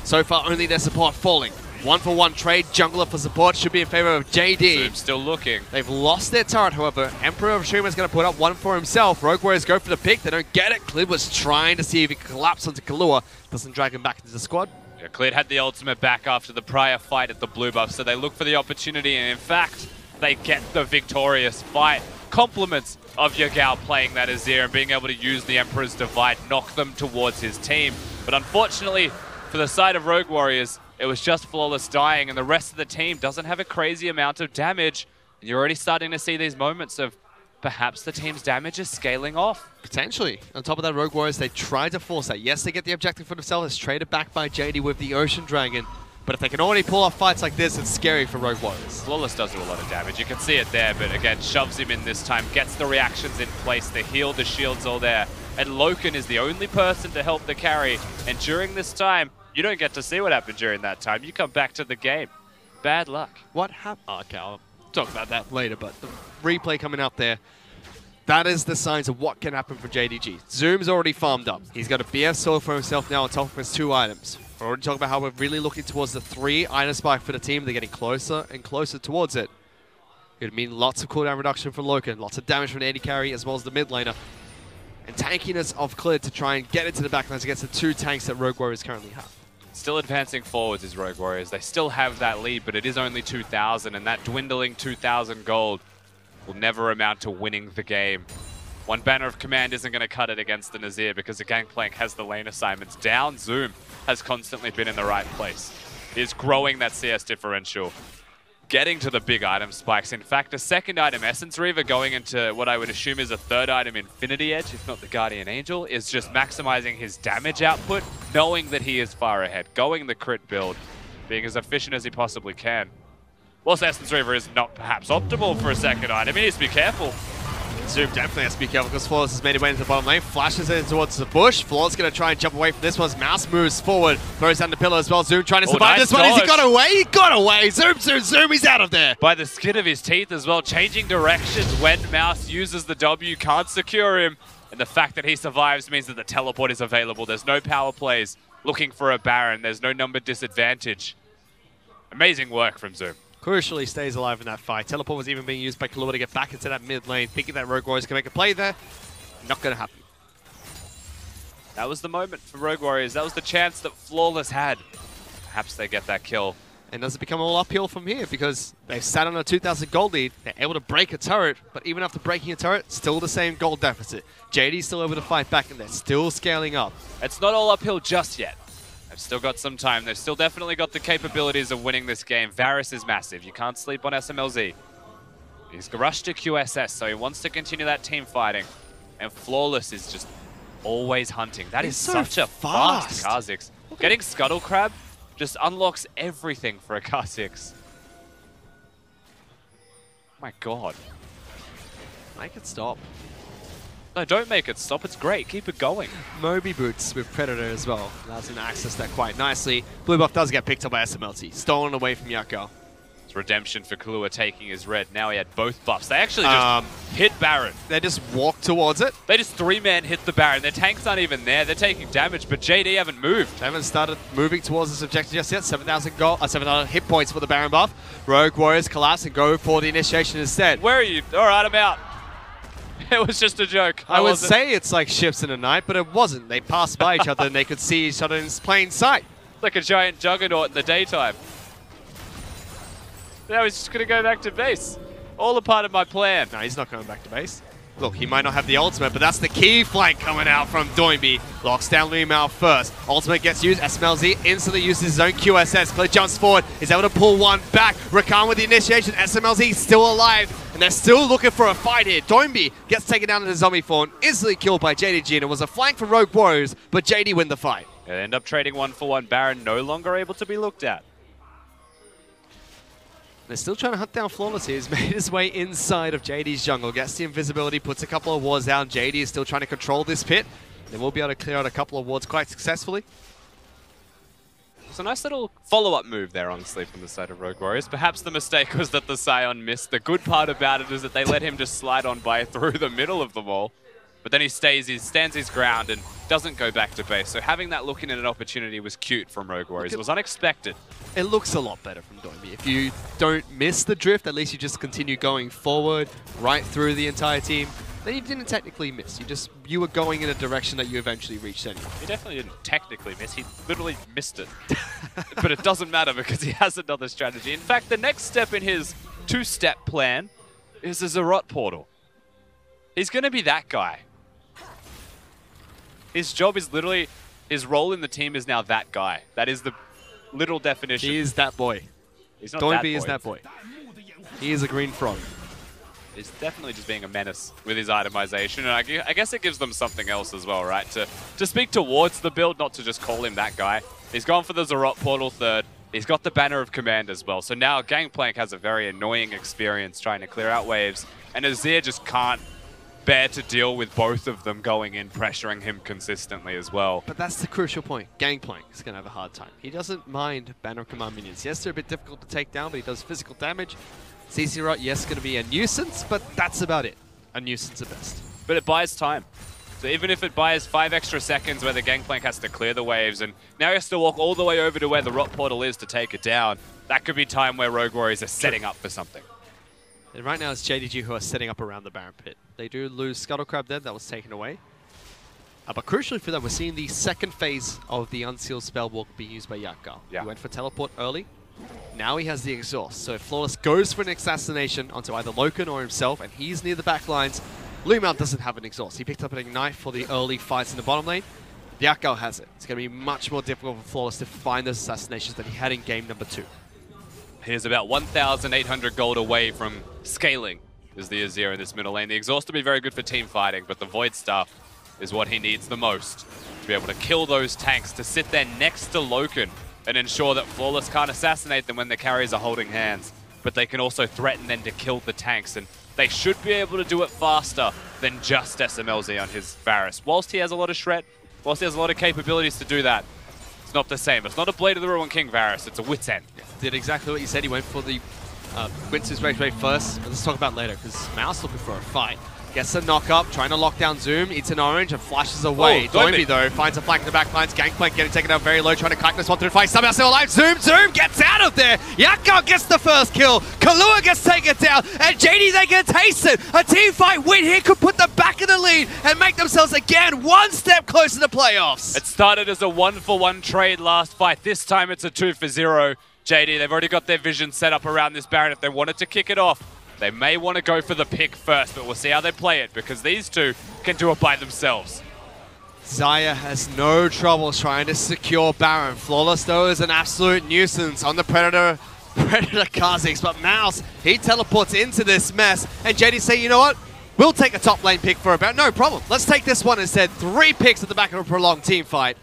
So far, only their support falling. 1-for-1 trade. Jungler for support should be in favor of JD. Zoom still looking. They've lost their turret, however. Emperor of Shuma is going to put up 1 for himself. Rogue Warriors go for the pick. They don't get it. Clid was trying to see if he could collapse onto Kahlua. Doesn't drag him back into the squad. Yeah, Clid had the ultimate back after the prior fight at the blue buff, so they look for the opportunity, and in fact, they get the victorious fight. Compliments of Yagao playing that Azir and being able to use the Emperor's Divide, knock them towards his team. But unfortunately, for the side of Rogue Warriors, it was just Flawless dying, and the rest of the team doesn't have a crazy amount of damage. And you're already starting to see these moments of perhaps the team's damage is scaling off. Potentially. On top of that, Rogue Warriors, they tried to force that. Yes, they get the objective for themselves. It's traded back by JD with the Ocean Dragon. But if they can already pull off fights like this, it's scary for Rogue Warriors. Flawless does do a lot of damage. You can see it there, but again, shoves him in this time, gets the reactions in place, the heal, the shield's all there. And Loken is the only person to help the carry. And during this time, you don't get to see what happened during that time. You come back to the game. Bad luck. What happened? Oh, okay, I'll talk about that later, but the replay coming up there. That is the signs of what can happen for JDG. Zoom's already farmed up. He's got a BF sword for himself now on top of his 2 items. We're already talking about how we're really looking towards the 3 item spike for the team. They're getting closer and closer towards it. It would mean lots of cooldown reduction for Loken, lots of damage from the AD carry as well as the mid laner. And tankiness of Clear to try and get into the backlines against the 2 tanks that Rogue Warriors currently have. Still advancing forwards is Rogue Warriors. They still have that lead, but it is only 2,000, and that dwindling 2,000 gold will never amount to winning the game. One banner of command isn't going to cut it against the Nazir because the Gangplank has the lane assignments down. Zoom has constantly been in the right place. He is growing that CS differential, getting to the big item spikes. In fact, a second item, Essence Reaver, going into what I would assume is a third item, Infinity Edge, if not the Guardian Angel, is just maximizing his damage output, knowing that he is far ahead, going the crit build, being as efficient as he possibly can. Whilst Essence Reaver is not perhaps optimal for a second item, he needs to be careful. Zoom definitely has to be careful because Flawless has made his way into the bottom lane, flashes in towards the bush. Flawless going to try and jump away from this one. Mouse moves forward, throws down the pillar as well. Zoom trying to survive nice this one. Has he dodge. got away? He got away. Zoom, Zoom, Zoom. He's out of there. By the skin of his teeth as well, changing directions when Mouse uses the W, can't secure him. And the fact that he survives means that the teleport is available. There's no power plays looking for a Baron. There's no number disadvantage. Amazing work from Zoom. Crucially stays alive in that fight. Teleport was even being used by Kalua to get back into that mid lane, thinking that Rogue Warriors can make a play there. Not going to happen. That was the moment for Rogue Warriors. That was the chance that Flawless had. Perhaps they get that kill. And does it become all uphill from here? Because they've sat on a 2,000 gold lead. They're able to break a turret, but even after breaking a turret, still the same gold deficit. JD's still able to fight back, and they're still scaling up. It's not all uphill just yet. They've still got some time. They've still definitely got the capabilities of winning this game. Varus is massive. You can't sleep on SMLZ. He's rushed to QSS, so he wants to continue that team fighting. And Flawless is just always hunting. That is such a fast Kha'Zix. Getting Scuttle Crab just unlocks everything for a Kha'Zix. My God. Make it stop. No, don't make it stop. It's great. Keep it going. Moby Boots with Predator as well. Allows him to access that quite nicely. Blue buff does get picked up by SMLT. Stolen away from Yako. It's redemption for Kalua taking his red. Now he had both buffs. They actually just hit Baron. They just walk towards it. They just 3-man hit the Baron. Their tanks aren't even there. They're taking damage, but JD haven't moved. They haven't started moving towards this objective just yet. 7,000 hit points for the Baron buff. Rogue Warriors collapse and go for the initiation instead. Where are you? All right, I'm out. It was just a joke. I would say it's like ships in the night, but it wasn't. They passed by each other and they could see each other in plain sight. Like a giant juggernaut in the daytime. Now he's just going to go back to base. All a part of my plan. No, he's not going back to base. Look, he might not have the ultimate, but that's the key flank coming out from Doinby. Locks down Lumao first. Ultimate gets used. SMLZ instantly uses his own QSS. Clear jumps forward. Is able to pull one back. Rakan with the initiation. SMLZ still alive. And they're still looking for a fight here. Doinby gets taken down in the zombie form. Instantly killed by JDG. And it was a flank from Rogue Warriors, but JD win the fight. They end up trading 1-for-1. Baron no longer able to be looked at. They're still trying to hunt down Flawless here. He's made his way inside of JD's jungle, gets the invisibility, puts a couple of wards down. JD is still trying to control this pit. They will be able to clear out a couple of wards quite successfully. It's a nice little follow-up move there, honestly, from the side of Rogue Warriors. Perhaps the mistake was that the Scion missed. The good part about it is that they let him just slide on by through the middle of the wall. But then he stands his ground and doesn't go back to base. So having that look in at an opportunity was cute from Rogue Warriors. It was unexpected. It looks a lot better from Doinby. If you don't miss the drift, at least you just continue going forward right through the entire team. Then you didn't technically miss. You were going in a direction that you eventually reached anyway. He definitely didn't technically miss. He literally missed it. But it doesn't matter because he has another strategy. In fact, the next step in his two-step plan is a Zarot portal. He's going to be that guy. His job is literally, his role in the team is now that guy. That is the literal definition. He is that boy. He's not that boy. Doinby is that boy. He is a green frog. He's definitely just being a menace with his itemization, and I guess it gives them something else as well, right? To speak towards the build, not to just call him that guy. He's gone for the Zarot portal third. He's got the Banner of Command as well. So now Gangplank has a very annoying experience trying to clear out waves. And Azir just can't bear to deal with both of them going in, pressuring him consistently as well. But that's the crucial point. Gangplank is going to have a hard time. He doesn't mind Banner of Command minions. Yes, they're a bit difficult to take down, but he does physical damage. CC Rot, yes, going to be a nuisance, but that's about it. A nuisance at best. But it buys time. So even if it buys 5 extra seconds where the Gangplank has to clear the waves, and now he has to walk all the way over to where the Rot Portal is to take it down, that could be time where Rogue Warriors are setting up for something. And right now it's JDG who are setting up around the Baron Pit. They do lose Scuttle Crab there, that was taken away. But crucially for them, we're seeing the second phase of the Unsealed Spellwalk be used by Yakgal. Yeah. He went for teleport early. Now he has the exhaust. So if Flawless goes for an assassination onto either Loken or himself, and he's near the back lines, Lumel doesn't have an exhaust. He picked up an Ignite for the early fights in the bottom lane. Yakgal has it. It's going to be much more difficult for Flawless to find those assassinations that he had in game number 2. He's about 1,800 gold away from scaling is the Azir in this middle lane. The exhaust will be very good for team fighting, but the Void Staff is what he needs the most to be able to kill those tanks, to sit there next to Loken and ensure that Flawless can't assassinate them when the carriers are holding hands, but they can also threaten them to kill the tanks, and they should be able to do it faster than just SMLZ on his Varus. Whilst he has a lot of shred, whilst he has a lot of capabilities to do that, it's not the same. It's not a Blade of the Ruined King Varus, it's a Wit's End. Did exactly what you said. He went for the Quintus Rage Wave first. But let's talk about later, because Mouse looking for a fight. Gets a knock up, trying to lock down Zoom. Eats an orange and flashes away. Doimby, though, finds a flank in the back lines. Gangplank getting taken out very low, trying to kite this one through the fight. Somehow still alive. Zoom gets out of there. Yakgal gets the first kill. Kalua gets taken down. And JD, they can taste it. A team fight win here could put them back in the lead and make themselves again one step closer to playoffs. It started as a 1-for-1 trade last fight. This time it's a 2-for-0. JD, they've already got their vision set up around this Baron. If they wanted to kick it off, they may want to go for the pick first, but we'll see how they play it, because these two can do it by themselves. Xayah has no trouble trying to secure Baron. Flawless, though, is an absolute nuisance on the Predator Kha'Zix, but Mouse, he teleports into this mess, and JD say, you know what? We'll take a top lane pick for a Baron. No problem. Let's take this one instead. 3 picks at the back of a prolonged team fight.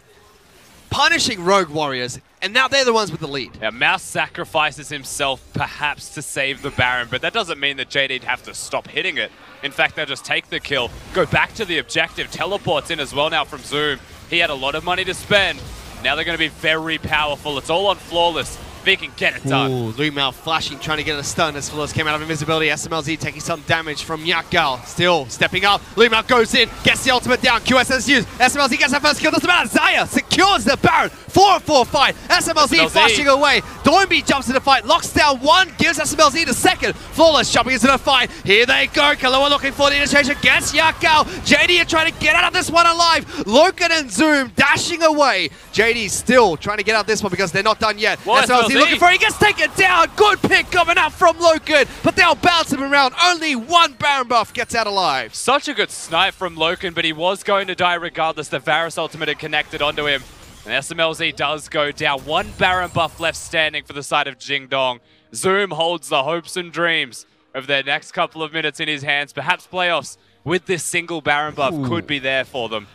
Punishing Rogue Warriors, and now they're the ones with the lead. Yeah, Mouse sacrifices himself perhaps to save the Baron, but that doesn't mean that JD'd have to stop hitting it. In fact, they'll just take the kill, go back to the objective, teleports in as well now from Zoom. He had a lot of money to spend. Now they're going to be very powerful. It's all on Flawless. If he can get it done. Ooh, Lumel flashing, trying to get a stun as Flawless came out of invisibility. SMLZ taking some damage from Yakgal. Still stepping up. Lumel goes in, gets the ultimate down. QSS used. SMLZ gets that first kill. Doesn't matter. Xayah secures the Baron. 4-4 fight. SMLZ flashing away. Doimby jumps in the fight, locks down one, gives SMLZ the second. Flawless jumping into the fight. Here they go. Kalua looking for the initiation. Gets Yakgal. JD are trying to get out of this one alive. Loken and Zoom dashing away. JD still trying to get out of this one because they're not done yet. SMLZ looking for it. He gets taken down. Good pick coming out from Loken, but they'll bounce him around. Only one Baron buff gets out alive. Such a good snipe from Loken, but he was going to die regardless. The Varus ultimate had connected onto him. And SMLZ does go down. One Baron buff left standing for the side of Jingdong. Zoom holds the hopes and dreams of their next couple of minutes in his hands. Perhaps playoffs with this single Baron buff could be there for them.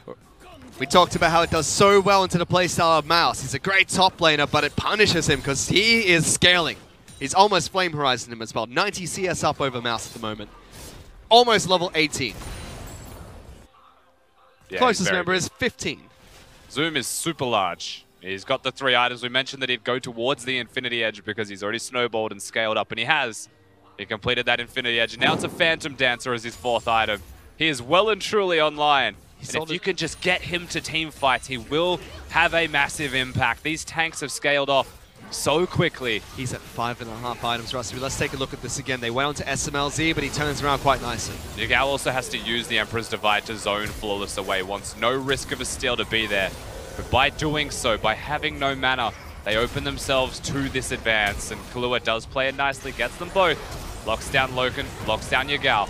We talked about how it does so well into the playstyle of Mouse. He's a great top laner, but it punishes him because he is scaling. He's almost Flame Horizon him as well. 90 CS up over Mouse at the moment. Almost level 18. Yeah, closest member is 15. Zoom is super large. He's got the 3 items. We mentioned that he'd go towards the Infinity Edge because he's already snowballed and scaled up, and he has. He completed that Infinity Edge, and now it's a Phantom Dancer as his 4th item. He is well and truly online. And if you can just get him to team fights, he will have a massive impact. These tanks have scaled off so quickly. He's at 5.5 items, Rusty. Let's take a look at this again. They went on to SMLZ, but he turns around quite nicely. Yagao also has to use the Emperor's Divide to zone Flawless away. Wants no risk of a steal to be there. But by doing so, by having no mana, they open themselves to this advance. And Kalua does play it nicely, gets them both. Locks down Loken, locks down Yagao.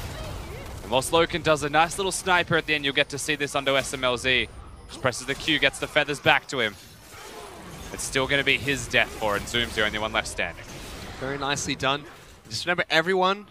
And whilst Loken does a nice little sniper at the end, you'll get to see this under SMLZ. Just presses the Q, gets the feathers back to him. It's still going to be his death for it, and Zoom's the only one left standing. Very nicely done. Just remember, everyone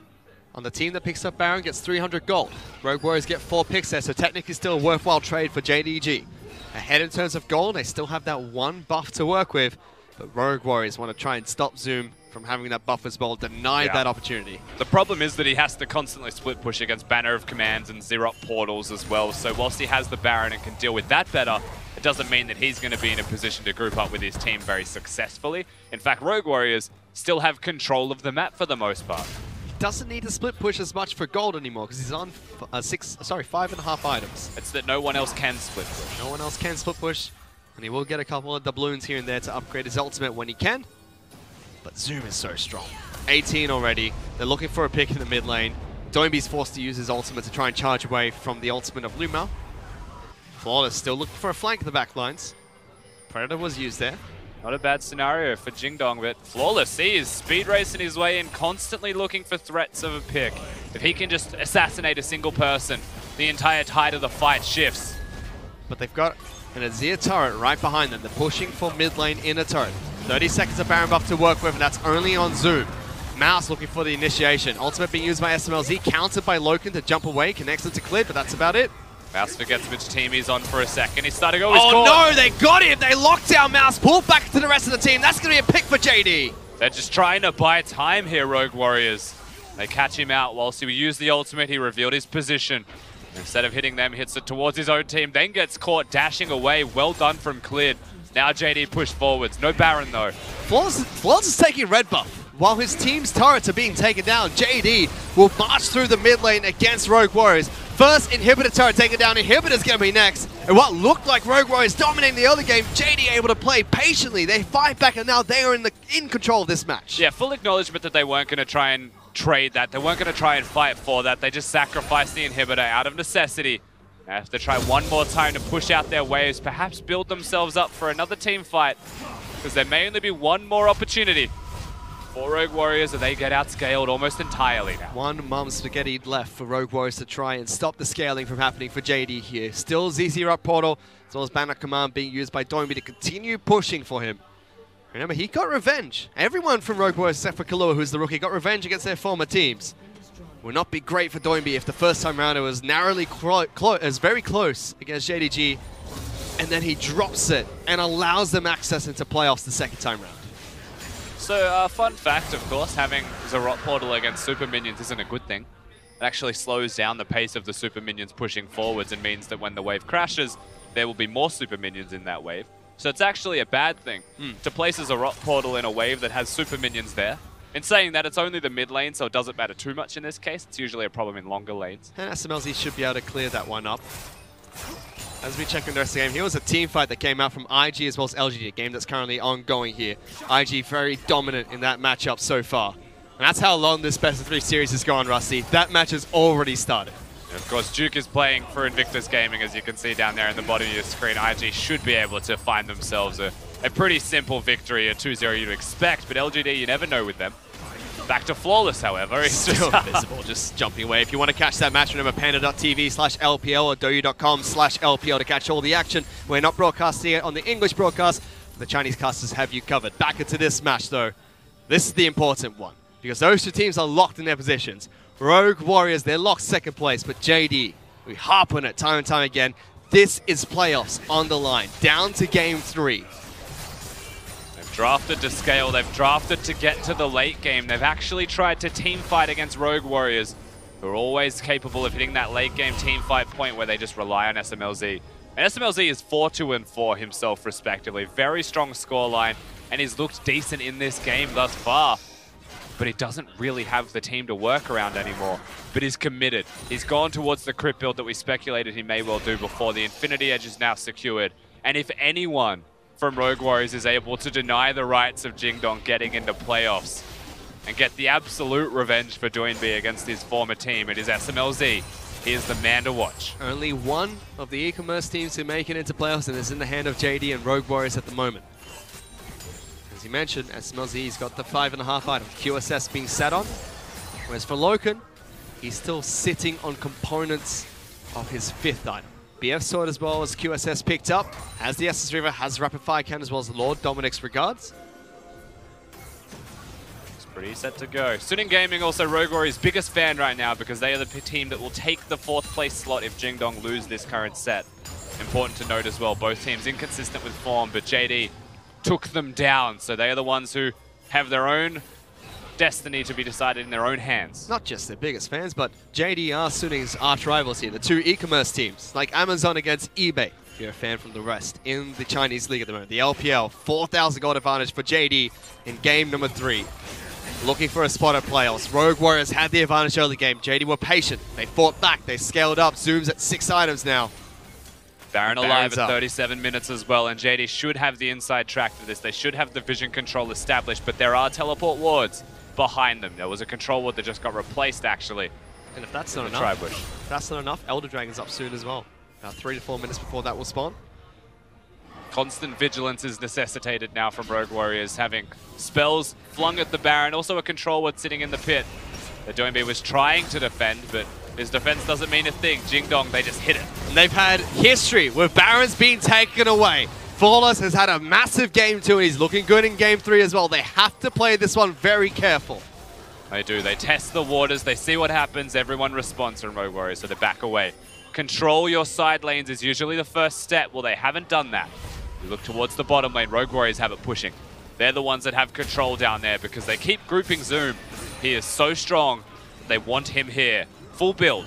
on the team that picks up Baron gets 300 gold. Rogue Warriors get 4 picks there, so technically still a worthwhile trade for JDG. Ahead in terms of gold, they still have that 1 buff to work with. But Rogue Warriors want to try and stop Zoom from having that buffer's ball, denied that opportunity. The problem is that he has to constantly split push against Banner of Commands and Xerox portals as well. So whilst he has the Baron and can deal with that better, it doesn't mean that he's going to be in a position to group up with his team very successfully. In fact, Rogue Warriors still have control of the map for the most part. He doesn't need to split push as much for gold anymore because he's on 5.5 items. It's that no one else can split push. No one else can split push, and he will get a couple of doubloons here and there to upgrade his ultimate when he can. But Zoom is so strong. 18 already. They're looking for a pick in the mid lane. Doinby's forced to use his ultimate to try and charge away from the ultimate of Luma. Flawless still looking for a flank in the back lines. Predator was used there. Not a bad scenario for Jingdong, but Flawless, he is speed racing his way in, constantly looking for threats of a pick. If he can just assassinate a single person, the entire tide of the fight shifts. But they've got an Azir turret right behind them. They're pushing for mid lane in a turret. 30 seconds of Baron buff to work with, and that's only on Zoom. Mouse looking for the initiation. Ultimate being used by SMLZ, countered by Loken to jump away, connects it to Clid, but that's about it. Mouse forgets which team he's on for a second. He's starting to go. Oh no, they got him! They locked down Mouse, pulled back to the rest of the team. That's going to be a pick for JD. They're just trying to buy time here, Rogue Warriors. They catch him out whilst he used the ultimate. He revealed his position. Instead of hitting them, hits it towards his own team, then gets caught dashing away. Well done from Clid. Now JD pushed forwards. No Baron though. Flawless is taking red buff. While his team's turrets are being taken down, JD will march through the mid lane against Rogue Warriors. First Inhibitor turret taken down, Inhibitor's going to be next. And what looked like Rogue Warriors dominating the early game, JD able to play patiently. They fight back and now they are in control of this match. Yeah, full acknowledgement that they weren't going to try and trade that. They weren't going to try and fight for that. They just sacrificed the Inhibitor out of necessity. They have to try one more time to push out their waves, perhaps build themselves up for another team fight, because there may only be one more opportunity for Rogue Warriors, and they get outscaled almost entirely now. One mum spaghetti left for Rogue Warriors to try and stop the scaling from happening for JD here. Still ZZ Rock Portal, as well as Banner Command being used by Doinby to continue pushing for him. Remember, he got revenge. Everyone from Rogue Warriors, except for Kalua, who's the rookie, got revenge against their former teams. Would not be great for Doinby if the first time round it was narrowly very close against JDG, and then he drops it and allows them access into playoffs the second time round. So, fun fact, of course, having Xerox Portal against Super Minions isn't a good thing. It actually slows down the pace of the Super Minions pushing forwards and means that when the wave crashes, there will be more Super Minions in that wave. So it's actually a bad thing to place a Xerox Portal in a wave that has Super Minions there. In saying that, it's only the mid lane, so it doesn't matter too much in this case. It's usually a problem in longer lanes. And SMLZ should be able to clear that one up. As we check in the rest of the game, here was a team fight that came out from IG as well as LGD, a game that's currently ongoing here. IG very dominant in that matchup so far. And that's how long this best of 3 series has gone, Rusty. That match has already started. And of course, Duke is playing for Invictus Gaming, as you can see down there in the bottom of your screen. IG should be able to find themselves a pretty simple victory, a 2-0 you'd expect, but LGD, you never know with them. Back to Flawless, however. He's still invisible, just jumping away. If you want to catch that match, remember panda.tv/LPL or douyu.com/LPL to catch all the action. We're not broadcasting it on the English broadcast. The Chinese casters have you covered. Back into this match, though. This is the important one, because those two teams are locked in their positions. Rogue Warriors, they're locked second place, but JD, we harp on it time and time again. This is playoffs on the line, down to game 3. Drafted to scale, they've drafted to get to the late game. They've actually tried to team fight against Rogue Warriors, who are always capable of hitting that late game team fight point where they just rely on SMLZ. And SMLZ is 4-2-4 himself respectively. Very strong scoreline, and he's looked decent in this game thus far. But he doesn't really have the team to work around anymore. But he's committed. He's gone towards the crit build that we speculated he may well do before. The Infinity Edge is now secured. And if anyone from Rogue Warriors is able to deny the rights of Jingdong getting into playoffs and get the absolute revenge for Doinby against his former team, it is SMLZ. He is the man to watch. Only one of the e-commerce teams who make it into playoffs, and it's in the hand of JD and Rogue Warriors at the moment. As you mentioned, SMLZ's got the 5.5 item, QSS being sat on, whereas for Loken, he's still sitting on components of his 5th item. BF Sword as well as QSS picked up, has the Essence River, has Rapid Fire Cannon as well as Lord Dominic's regards. It's pretty set to go. Suning Gaming, also Rogue Warriors' biggest fan right now because they are the team that will take the 4th place slot if Jingdong lose this current set. Important to note as well, both teams inconsistent with form, but JD took them down. So they are the ones who have their own destiny to be decided in their own hands. Not just their biggest fans, but JD are Suning's arch rivals here. The two e-commerce teams, like Amazon against eBay, if you're a fan from the West, in the Chinese league at the moment. The LPL, 4,000 gold advantage for JD in game number 3. Looking for a spot at playoffs. Rogue Warriors had the advantage early game. JD were patient. They fought back. They scaled up. Zoom's at 6 items now. Baron alive at 37 minutes as well, and JD should have the inside track for this. They should have the vision control established, but there are teleport wards behind them. There was a control ward that just got replaced, actually. And if that's not enough, if that's not enough, Elder Dragon's up soon as well. About 3 to 4 minutes before that will spawn. Constant vigilance is necessitated now from Rogue Warriors, having spells flung at the Baron, also a control ward sitting in the pit. The Doinby was trying to defend, but his defense doesn't mean a thing. Jingdong, they just hit it. And they've had history with Barons being taken away. Flawless has had a massive game 2, and he's looking good in game 3 as well. They have to play this one very careful. They do. They test the waters. They see what happens. Everyone responds from Rogue Warriors, so they back away. Control your side lanes is usually the first step. Well, they haven't done that. You look towards the bottom lane. Rogue Warriors have it pushing. They're the ones that have control down there because they keep grouping Zoom. He is so strong. They want him here. Full build.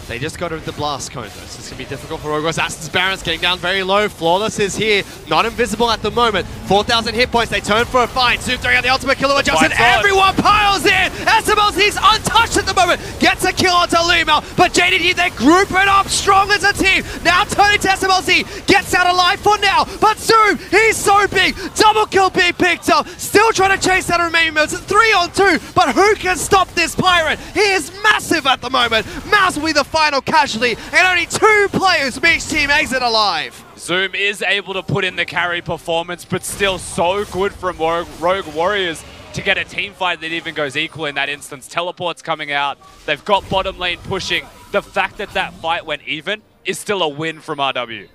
They just got rid of the blast cone, though, so it's going to be difficult for Rogue Warriors. Aston's Baron's getting down very low. Flawless is here. Not invisible at the moment. 4,000 hit points. They turn for a fight. Zoom throwing out the ultimate killer adjust, and everyone piles in. SMLC's untouched at the moment. Gets a kill onto Lumel, but JDG, they group it up strong as a team. Now turning to SMLC. Gets out alive for now, but Zoom, he's so big. Double kill being picked up. Still trying to chase that remaining moves. It's 3 on 2, but who can stop this Pirate? He is massive at the moment. Mouse will be the final casualty, and only 2 players from each team exit alive. Zoom is able to put in the carry performance, but still so good from Rogue Warriors to get a team fight that even goes equal in that instance. Teleport's coming out. They've got bottom lane pushing. The fact that that fight went even is still a win from RW.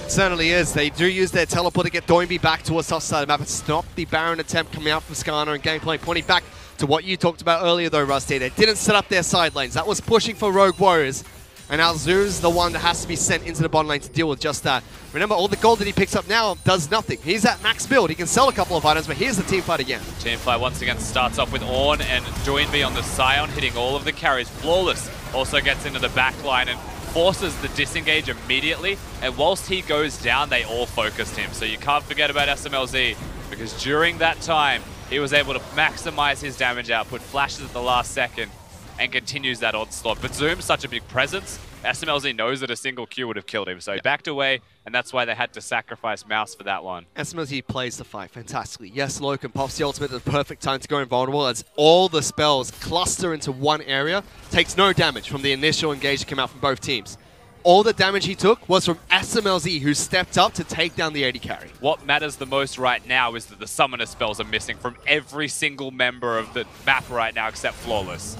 It certainly is. They do use their teleport to get Doinby back towards the side of the map. It's not the Baron attempt coming out from Skarner and gameplay pointing back to what you talked about earlier though, Rusty. They didn't set up their side lanes. That was pushing for Rogue Warriors. And now Zoom's the one that has to be sent into the bottom lane to deal with just that. Remember, all the gold that he picks up now does nothing. He's at max build. He can sell a couple of items, but here's the team fight again. Team fight once again starts off with Ornn and Doinby on the Scion, hitting all of the carries. Flawless also gets into the back line and forces the disengage immediately. And whilst he goes down, they all focused him. So you can't forget about SMLZ, because during that time, he was able to maximize his damage output, flashes at the last second, and continues that onslaught. But Zoom's such a big presence, SMLZ knows that a single Q would have killed him. So he backed away, and that's why they had to sacrifice Mouse for that one. SMLZ plays the fight fantastically. Yes, Loken pops the ultimate at the perfect time to go invulnerable as all the spells cluster into one area. Takes no damage from the initial engage that came out from both teams. All the damage he took was from SMLZ, who stepped up to take down the AD carry. What matters the most right now is that the summoner spells are missing from every single member of the map right now except Flawless.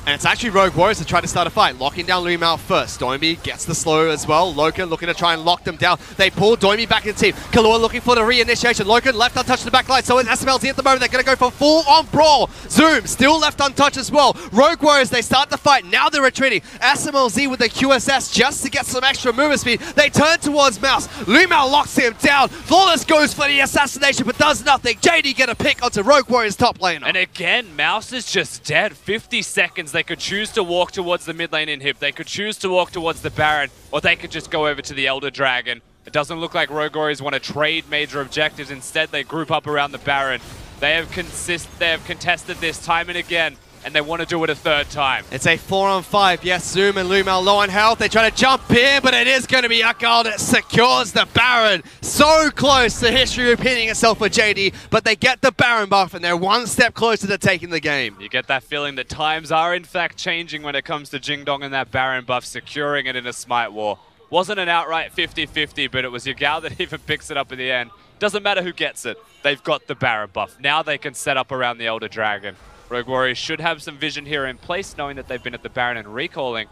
And it's actually Rogue Warriors to try to start a fight, locking down Lumel first. Doinby gets the slow as well. Loken looking to try and lock them down. They pull Doinby back in the team. Kalua looking for the reinitiation. Loken left untouched in the back line, so is SMLZ at the moment. They're going to go for full-on brawl. Zoom still left untouched as well. Rogue Warriors, they start the fight. Now they're retreating. SMLZ with the QSS just to get some extra movement speed. They turn towards Mouse. Lumel locks him down. Flawless goes for the assassination, but does nothing. JD get a pick onto Rogue Warriors top laner. And again, Mouse is just dead. 50 seconds. They could choose to walk towards the mid lane inhib. They could choose to walk towards the Baron, or they could just go over to the Elder Dragon. It doesn't look like Rogue Warriors want to trade major objectives. Instead, they group up around the Baron. They have contested this time and again, and they want to do it a third time. It's a 4-on-5. Yes, Zoom and Lumel low on health. They try to jump in, but it is going to be Akal that secures the Baron. So close to history repeating itself for JD, but they get the Baron buff, and they're one step closer to taking the game. You get that feeling that times are in fact changing when it comes to Jingdong and that Baron buff, securing it in a Smite War. Wasn't an outright 50-50, but it was Yagao that even picks it up in the end. Doesn't matter who gets it. They've got the Baron buff. Now they can set up around the Elder Dragon. Rogue Warriors should have some vision here in place, knowing that they've been at the Baron and recalling,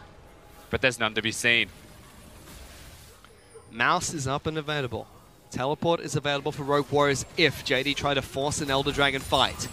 but there's none to be seen. Mouse is up and available. Teleport is available for Rogue Warriors if JD try to force an Elder Dragon fight.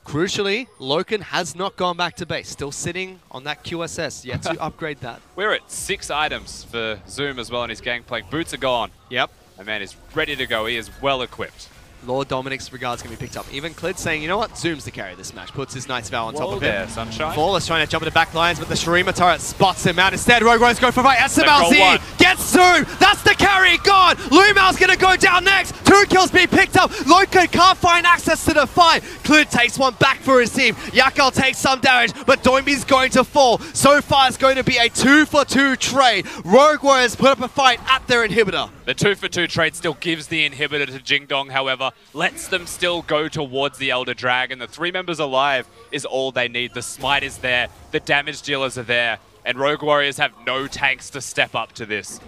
Crucially, Loken has not gone back to base, still sitting on that QSS, yet to upgrade that. We're at 6 items for Zoom as well in his gangplank. Boots are gone. Yep. My man is ready to go. He is well equipped. Lord Dominic's regards going to be picked up. Even Clid saying, you know what, Zoom's the carry this match. Puts his Knight's Vow on top of there, it. Sunshine. Flawless trying to jump into back lines, but the Shurima turret spots him out. Instead, Rogue Warriors go for a fight. SMLZ gets Zoom. That's the carry. Gone. Lumao's going to go down next. 2 kills being picked up. Loka can't find access to the fight. Clid takes one back for his team. Yakal takes some damage, but Doimbi's going to fall. So far, it's going to be a 2-for-2 trade. Rogue Warriors put up a fight at their inhibitor. The 2-for-2 trade still gives the inhibitor to Jingdong, however, lets them still go towards the Elder Dragon. The 3 members alive is all they need. The smite is there, the damage dealers are there, and Rogue Warriors have no tanks to step up to this.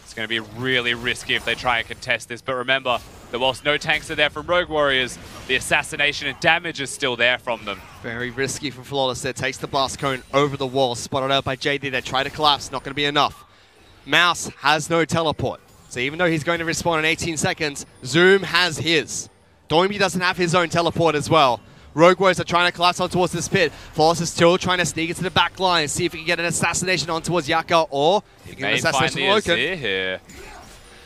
It's going to be really risky if they try and contest this, but remember that whilst no tanks are there from Rogue Warriors, the assassination and damage is still there from them. Very risky from Flawless there. Takes the blast cone over the wall, spotted out by JD. They try to collapse, not going to be enough. Mouse has no teleport. So even though he's going to respawn in 18 seconds, Zoom has his. Doimbi doesn't have his own teleport as well. Rogue Warriors are trying to collapse on towards this pit. Flawless is still trying to sneak into the back line, see if he can get an assassination on towards Yaka, or he can get an assassination on Loken. Here.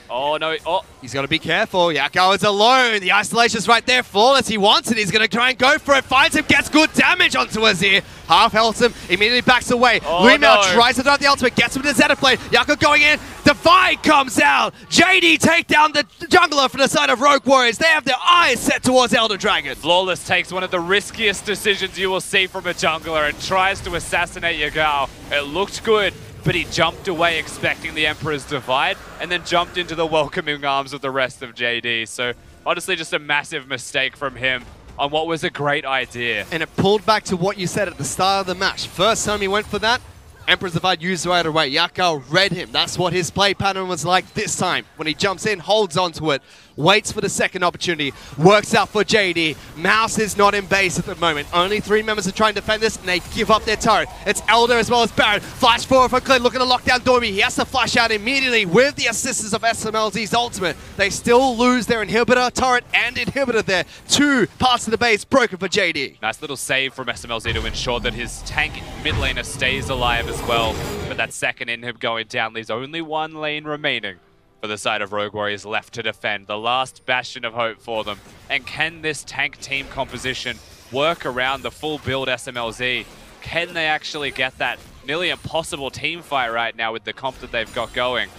Oh no, He's got to be careful. Yako is alone. The isolation's right there. Flawless, he wants it. He's going to try and go for it. Finds him, gets good damage onto Azir. Half healths him, immediately backs away. Lumao tries to throw out the ultimate, gets him to the Zeta plate. Yako going in. Divide comes out. JD take down the jungler from the side of Rogue Warriors. They have their eyes set towards Elder Dragon. Flawless takes one of the riskiest decisions you will see from a jungler and tries to assassinate Yagao. It looked good, but he jumped away expecting the Emperor's Divide and then jumped into the welcoming arms of the rest of JD. So honestly, just a massive mistake from him on what was a great idea. And it pulled back to what you said at the start of the match. First time he went for that, Emperor's Divide used right away. Yakao read him. That's what his play pattern was like this time. When he jumps in, holds onto it, waits for the second opportunity, works out for JD. Mouse is not in base at the moment. Only 3 members are trying to defend this, and they give up their turret. It's Elder as well as Baron. Flash forward for Clint, looking to lock down Doimbi. He has to flash out immediately with the assistance of SMLZ's ultimate. They still lose their inhibitor, turret, and inhibitor there. 2 parts of the base broken for JD. Nice little save from SMLZ to ensure that his tank mid laner stays alive as well. But that second inhib going down leaves only 1 lane remaining for the side of Rogue Warriors left to defend. The last bastion of hope for them. And can this tank team composition work around the full build SMLZ? Can they actually get that nearly impossible team fight right now with the comp that they've got going?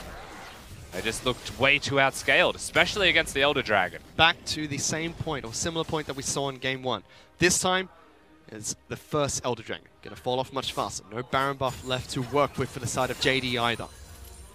They just looked way too outscaled, especially against the Elder Dragon. Back to the same point, or similar point that we saw in Game 1. This time, it's the first Elder Dragon. Going to fall off much faster. No Baron buff left to work with for the side of JD either.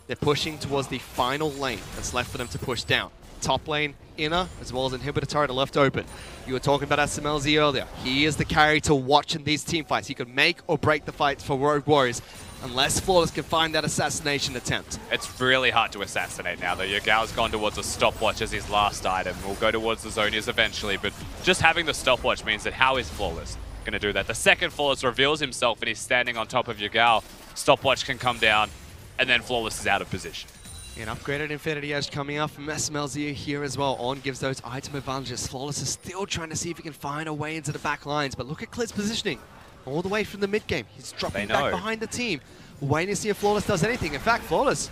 They're pushing towards the final lane that's left for them to push down. Top lane, inner, as well as inhibitor turret are left open. You were talking about SMLZ earlier. He is the carry to watch in these team fights. He could make or break the fights for Rogue Warriors, unless Flawless can find that assassination attempt. It's really hard to assassinate now, though. Yagao's gone towards a stopwatch as his last item. We'll go towards the Zonias eventually, but just having the stopwatch means that how is Flawless going to do that? The second Flawless reveals himself and he's standing on top of Yagao. Stopwatch can come down, and then Flawless is out of position. An upgraded Infinity Edge coming up from SMLZ here as well. On gives those item advantages. Flawless is still trying to see if he can find a way into the back lines, but look at Clit's positioning. All the way from the mid game. He's dropping back behind the team, waiting to see if Flawless does anything. In fact, Flawless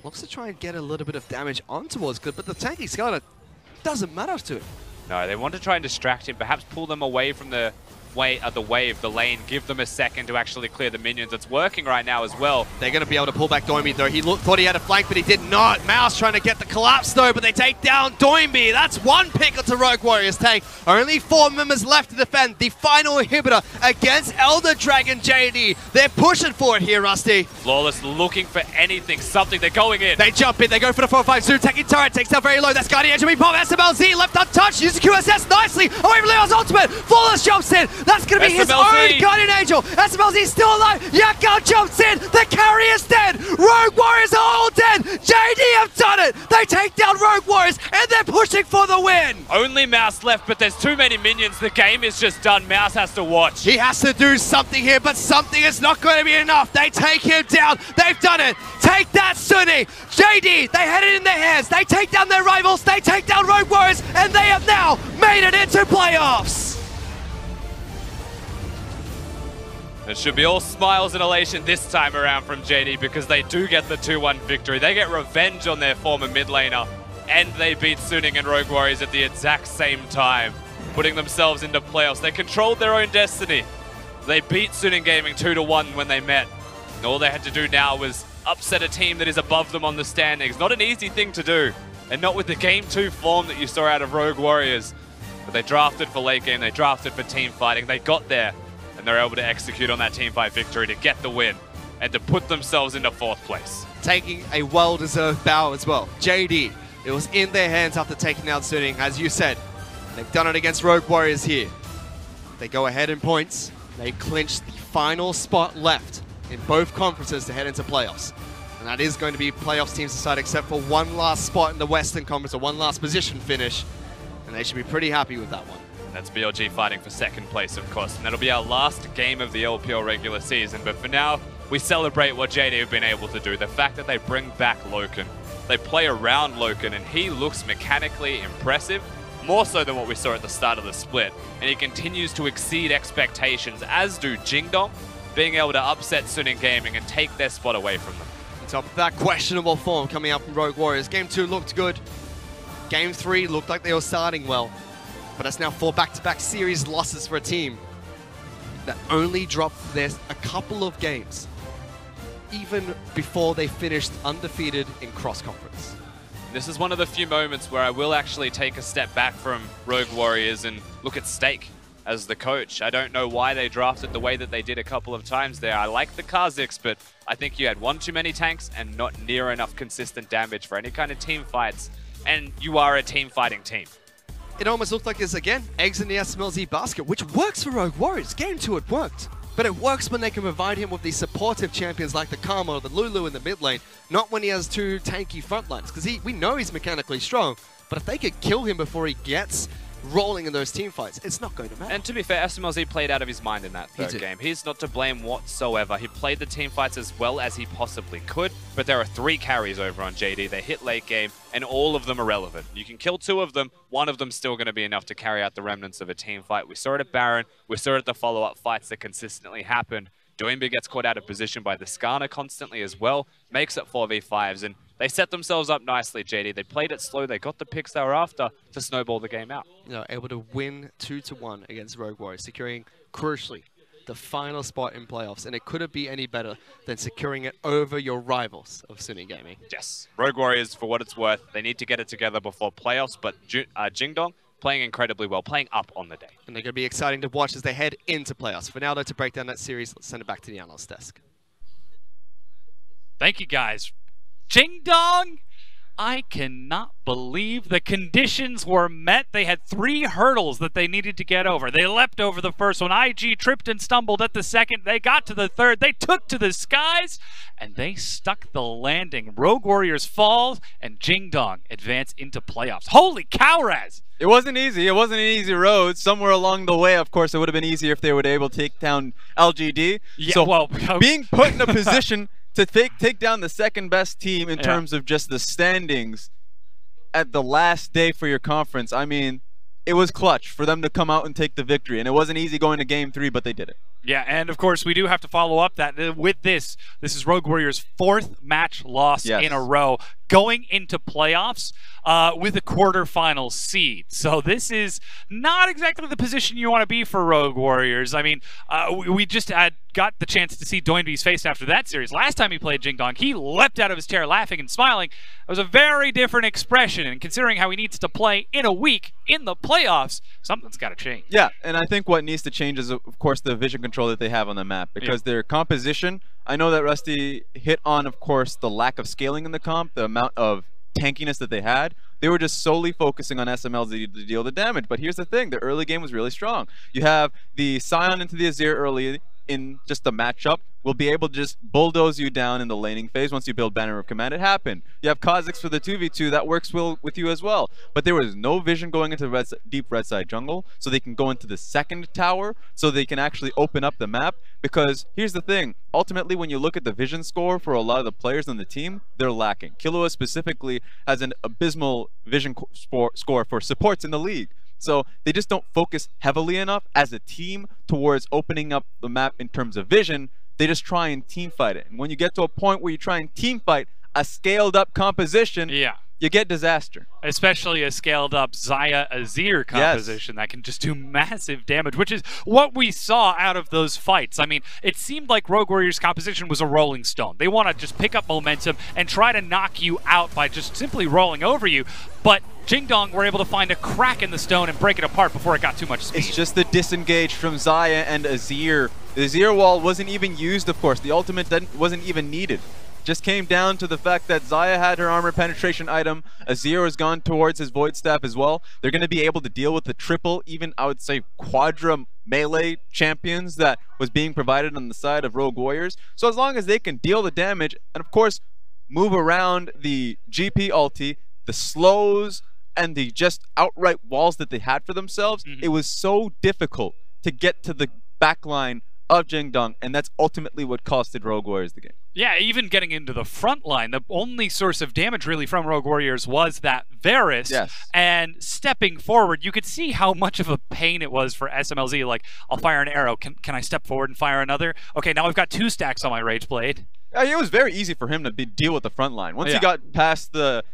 looks to try and get a little bit of damage on towards Clit, but the tanky Skeleton doesn't matter to him. No, they want to try and distract him, perhaps pull them away from the wave, the lane, give them a second to actually clear the minions. It's working right now as well. They're going to be able to pull back Doimbi though. He thought he had a flank, but he did not. Mouse trying to get the collapse though, but they take down Doimbi. That's 1 pick onto Rogue Warriors tank. Only 4 members left to defend the final inhibitor against Elder Dragon JD. They're pushing for it here, Rusty. Flawless looking for anything, something. They're going in. They jump in. They go for the 4-5. Zoom taking turret. Takes down very low. That's Guardian Edge. We pop SMLZ left untouched. Uses QSS nicely. Away from Leo's ultimate. Flawless jumps in. That's going to be his own Guardian Angel. SMLZ is still alive. Yakao jumps in. The carry is dead. Rogue Warriors are all dead. JD have done it. They take down Rogue Warriors and they're pushing for the win. Only Mouse left, but there's too many minions. The game is just done. Mouse has to watch. He has to do something here, but something is not going to be enough. They take him down. They've done it. Take that, Sunny. JD, they had it in their hands. They take down their rivals. They take down Rogue Warriors, and they have now made it into playoffs. It should be all smiles and elation this time around from JD because they do get the 2-1 victory. They get revenge on their former mid laner and they beat Suning and Rogue Warriors at the exact same time, putting themselves into playoffs. They controlled their own destiny. They beat Suning Gaming 2-1 when they met. And all they had to do now was upset a team that is above them on the standings. Not an easy thing to do, and not with the Game 2 form that you saw out of Rogue Warriors. But they drafted for late game, they drafted for team fighting, they got there, and they're able to execute on that team fight victory to get the win and to put themselves into 4th place. Taking a well-deserved bow as well. JD, it was in their hands after taking out Suning, as you said. They've done it against Rogue Warriors here. They go ahead in points. They clinch the final spot left in both conferences to head into playoffs. And that is going to be playoffs teams decide, except for one last spot in the Western Conference, or one last position finish. And they should be pretty happy with that one. That's BLG fighting for 2nd place, of course. And that'll be our last game of the LPL regular season. But for now, we celebrate what JD have been able to do. The fact that they bring back Loken. They play around Loken, and he looks mechanically impressive, more so than what we saw at the start of the split. And he continues to exceed expectations, as do Jingdong, being able to upset Suning Gaming and take their spot away from them. On top of that questionable form coming out from Rogue Warriors. Game 2 looked good. Game 3 looked like they were starting well. But that's now 4 back-to-back series losses for a team that only dropped a couple of games, even before they finished undefeated in cross-conference. This is one of the few moments where I will actually take a step back from Rogue Warriors and look at Stake as the coach. I don't know why they drafted the way that they did a couple of times there. I like the Kha'Zix, but I think you had one too many tanks and not near enough consistent damage for any kind of team fights, and you are a team fighting team. It almost looked like there's, again, eggs in the SMLZ basket, which works for Rogue Warriors. Game 2, it worked. But it works when they can provide him with these supportive champions like the Karma or the Lulu in the mid lane, not when he has 2 tanky front lines. Because we know he's mechanically strong, but if they could kill him before he gets rolling in those team fights, it's not going to matter. And to be fair, SMLZ played out of his mind in that 3rd game. He's not to blame whatsoever. He played the team fights as well as he possibly could, but there are 3 carries over on JD. They hit late game, and all of them are relevant. You can kill 2 of them, one of them's still going to be enough to carry out the remnants of a team fight. We saw it at Baron, we saw it at the follow-up fights that consistently happened. Doinby gets caught out of position by the Skarner constantly as well, makes it 4v5s, and they set themselves up nicely, JD. They played it slow, they got the picks they were after to snowball the game out. You know, able to win 2-1 against Rogue Warriors, securing, crucially, the final spot in playoffs. And it couldn't be any better than securing it over your rivals of Suning Gaming. Yes. Rogue Warriors, for what it's worth, they need to get it together before playoffs, but Jingdong playing incredibly well, playing up on the day. And they're going to be exciting to watch as they head into playoffs. For now, though, to break down that series, let's send it back to the analyst desk. Thank you, guys. Jingdong, I cannot believe the conditions were met. They had 3 hurdles that they needed to get over. They leapt over the first one. IG tripped and stumbled at the second. They got to the third. They took to the skies, and they stuck the landing. Rogue Warriors fall, and Jingdong advance into playoffs. Holy cow, Raz! It wasn't easy. It wasn't an easy road. Somewhere along the way, of course, it would have been easier if they were able to take down LGD. Yeah, so well, being put in a position to take down the 2nd best team in terms of just the standings at the last day for your conference, I mean, it was clutch for them to come out and take the victory. And it wasn't easy going to Game 3, but they did it. Yeah, and of course, we do have to follow up that with this. This is Rogue Warriors' 4th match loss in a row, going into playoffs with a quarterfinal seed. So this is not exactly the position you want to be for Rogue Warriors. I mean, we just got the chance to see Doinby's face after that series. Last time he played Jingdong, he leapt out of his chair laughing and smiling. It was a very different expression, and considering how he needs to play in a week in the playoffs, something's got to change. Yeah, and I think what needs to change is, of course, the vision control that they have on the map, because their composition, I know that Rusty hit on, of course, the lack of scaling in the comp, the amount of tankiness that they had. They were just solely focusing on SMLZ to deal the damage. But here's the thing, the early game was really strong. You have the Scion into the Azir early in just the matchup, will be able to just bulldoze you down in the laning phase once you build Banner of Command. It happened. You have Kha'Zix for the 2v2, that works well with you as well. But there was no vision going into the deep red side jungle, so they can go into the 2nd tower, so they can actually open up the map. Because here's the thing, ultimately when you look at the vision score for a lot of the players on the team, they're lacking. Killua specifically has an abysmal vision score for supports in the league. So they just don't focus heavily enough as a team towards opening up the map in terms of vision. They just try and team fight it. And when you get to a point where you try and team fight a scaled up composition, you get disaster. Especially a scaled-up Xayah Azir composition that can just do massive damage, which is what we saw out of those fights. I mean, it seemed like Rogue Warriors' composition was a rolling stone. They want to just pick up momentum and try to knock you out by just simply rolling over you, but Jingdong were able to find a crack in the stone and break it apart before it got too much speed. It's just the disengage from Xayah and Azir. The Azir wall wasn't even used, of course. The ultimate wasn't even needed. Just came down to the fact that Xayah had her armor penetration item. Azir has gone towards his Void Staff as well. They're going to be able to deal with the triple, even I would say quadra melee champions that was being provided on the side of Rogue Warriors. So as long as they can deal the damage and of course move around the GP ulti, the slows, and the just outright walls that they had for themselves, it was so difficult to get to the backline of Jingdong, and that's ultimately what costed Rogue Warriors the game. Yeah, even getting into the front line, the only source of damage really from Rogue Warriors was that Varus. Yes. And stepping forward, you could see how much of a pain it was for SMLZ. Like, I'll fire an arrow. Can I step forward and fire another? Okay, now I've got 2 stacks on my Rage Blade. It was very easy for him to deal with the front line. Once he got past the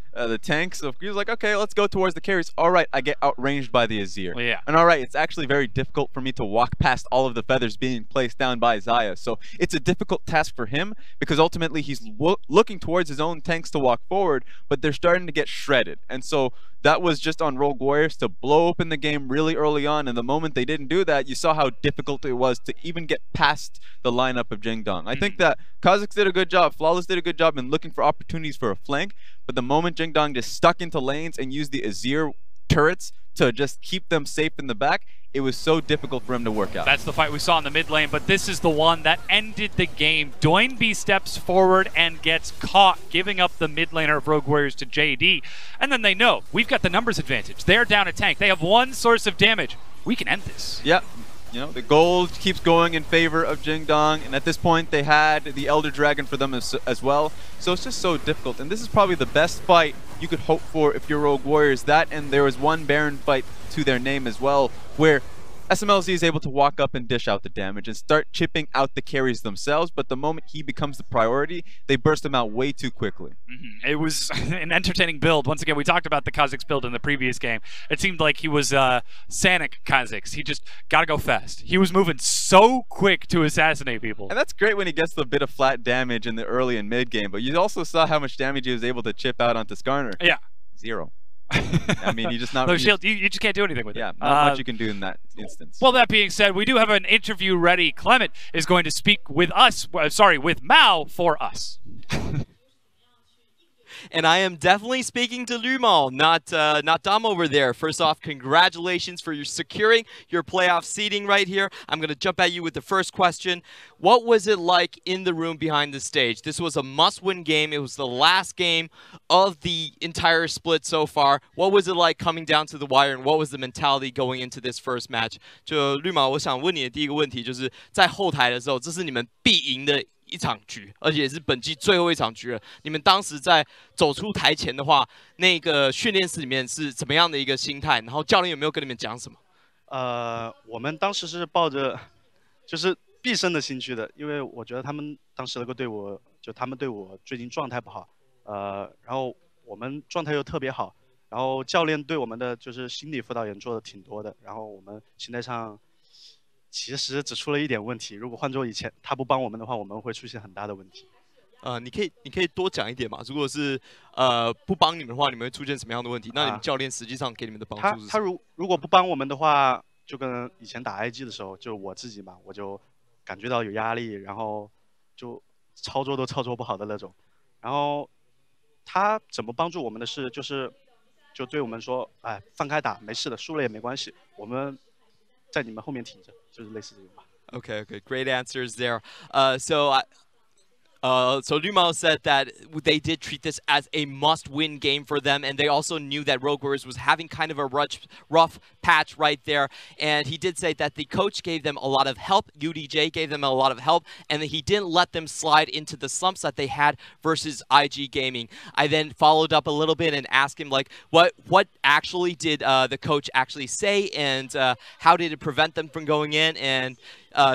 tanks, he was like, okay, let's go towards the carries. All right, I get outranged by the Azir. Yeah. And all right, it's actually very difficult for me to walk past all of the feathers being placed down by Xayah. So it's a difficult task for him because ultimately he's looking towards his own tanks to walk forward, but they're starting to get shredded. And so that was just on Rogue Warriors to blow open the game really early on. And the moment they didn't do that, you saw how difficult it was to even get past the lineup of Jingdong. I think that Kazakhs did a good job, Flawless did a good job in looking for opportunities for a flank, but the moment Jingdong just stuck into lanes and used the Azir turrets to just keep them safe in the back, it was so difficult for him to work out. That's the fight we saw in the mid lane, but this is the one that ended the game. Doinby steps forward and gets caught, giving up the mid laner of Rogue Warriors to JD. And then they know, we've got the numbers advantage. They're down a tank. They have 1 source of damage. We can end this. Yep. You know, the gold keeps going in favor of Jingdong, and at this point they had the Elder Dragon for them as well. So it's just so difficult, and this is probably the best fight you could hope for if you're Rogue Warriors. That, and there was one Baron fight to their name as well, where SMLZ is able to walk up and dish out the damage and start chipping out the carries themselves, but the moment he becomes the priority, they burst him out way too quickly. It was an entertaining build. Once again, we talked about the Kazakhs build in the previous game. It seemed like he was Sanic Kazakhs. He just gotta go fast. He was moving so quick to assassinate people. And that's great when he gets the bit of flat damage in the early and mid game, but you also saw how much damage he was able to chip out onto Skarner. Yeah. 0. I mean, you just not. No shield. You just can't do anything with it. Yeah, not much you can do in that instance. Well, that being said, we do have an interview ready. Clement is going to speak with us. Sorry, with Mao for us. And I am definitely speaking to Lumao, not Dom over there. First off, congratulations for your securing your playoff seeding right here. I'm going to jump at you with the first question. What was it like in the room behind the stage? This was a must-win game. It was the last game of the entire split so far. What was it like coming down to the wire, and what was the mentality going into this first match? 就Lumao，我想问你的第一个问题就是在后台的时候，这是你们必赢的一场局，而且也是本季最后一场局了。你们当时在走出台前的话，那个训练室里面是怎么样的一个心态？然后教练有没有跟你们讲什么？我们当时是抱着就是必胜的心去的，因为我觉得他们当时那个队伍，就他们对我最近状态不好，然后我们状态又特别好，然后教练对我们的就是心理辅导也做的挺多的，然后我们心态上。其实只出了一点问题，如果换做以前他不帮我们的话，我们会出现很大的问题。你可以多讲一点嘛？如果是不帮你们的话，你们会出现什么样的问题？那你们教练实际上给你们的帮助是什么？他如果不帮我们的话，就跟以前打 IG 的时候，就我自己嘛，我就感觉到有压力，然后就操作都操作不好的那种。然后他怎么帮助我们的是，就对我们说，哎，放开打，没事的，输了也没关系，我们在你们后面挺着。 Okay, great answers there. So Lumao said that they did treat this as a must-win game for them, and they also knew that Rogue Warriors was having kind of a rough patch right there. And he did say that the coach gave them a lot of help, UDJ gave them a lot of help, and that he didn't let them slide into the slumps that they had versus IG Gaming. I then followed up a little bit and asked him, like, what actually did the coach actually say, and how did it prevent them from going in? And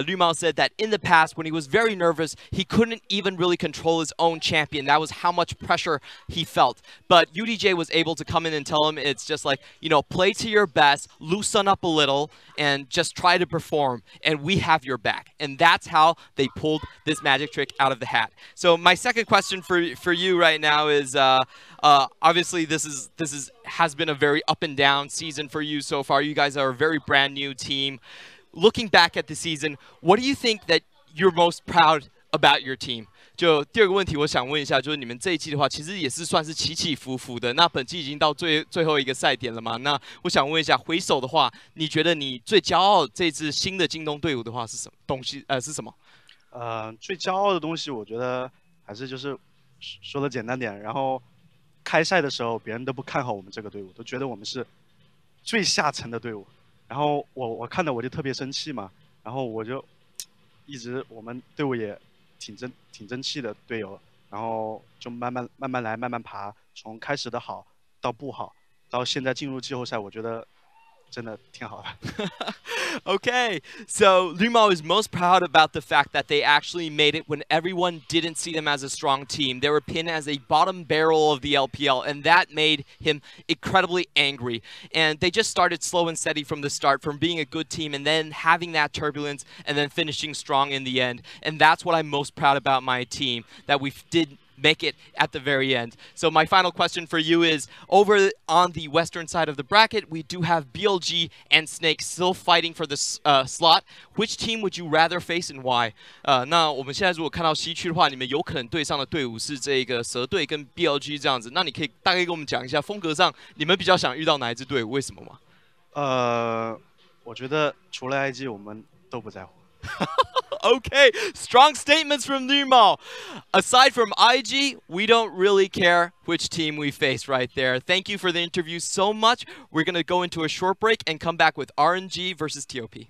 Liu Mao said that in the past, when he was very nervous, he couldn't even really control his own champion. That was how much pressure he felt. But UDJ was able to come in and tell him it's just like, you know, play to your best, loosen up a little, and just try to perform, and we have your back. And that's how they pulled this magic trick out of the hat. So my second question for you right now is, obviously this has been a very up and down season for you so far. You guys are a very brand new team. Looking back at the season, what do you think that you're most proud about your team? 就第二个问题，我想问一下，就是你们这一季的话，其实也是算是起起伏伏的。那本季已经到最后一个赛点了嘛？那我想问一下，回首的话，你觉得你最骄傲这支新的京东队伍的话是什么东西？是什么？最骄傲的东西，我觉得还是就是说的简单点，然后开赛的时候，别人都不看好我们这个队伍，都觉得我们是最下层的队伍。然后我看到我就特别生气嘛，然后我就一直我们队伍也挺争气的队友，然后就慢慢来，慢慢爬，从开始的好到不好，到现在进入季后赛，我觉得真的挺好的。Okay, so Liu Mao is most proud about the fact that they actually made it when everyone didn't see them as a strong team. They were pinned as a bottom barrel of the LPL, and that made him incredibly angry. And they just started slow and steady from the start, from being a good team and then having that turbulence and then finishing strong in the end. And that's what I'm most proud about my team, that we did make it at the very end. So my final question for you is, over on the western side of the bracket, we do have BLG and Snake still fighting for this slot. Which team would you rather face and why? 那我们现在如果看到西区的话，你们有可能对上的队伍是这个蛇队跟 BLG 这样子。那你可以大概跟我们讲一下风格上，你们比较想遇到哪一支队伍？为什么吗？我觉得除了 IG， 我们都不在乎。Okay, strong statements from Liu Mao. Aside from IG, we don't really care which team we face right there. Thank you for the interview so much. We're going to go into a short break and come back with RNG versus TOP.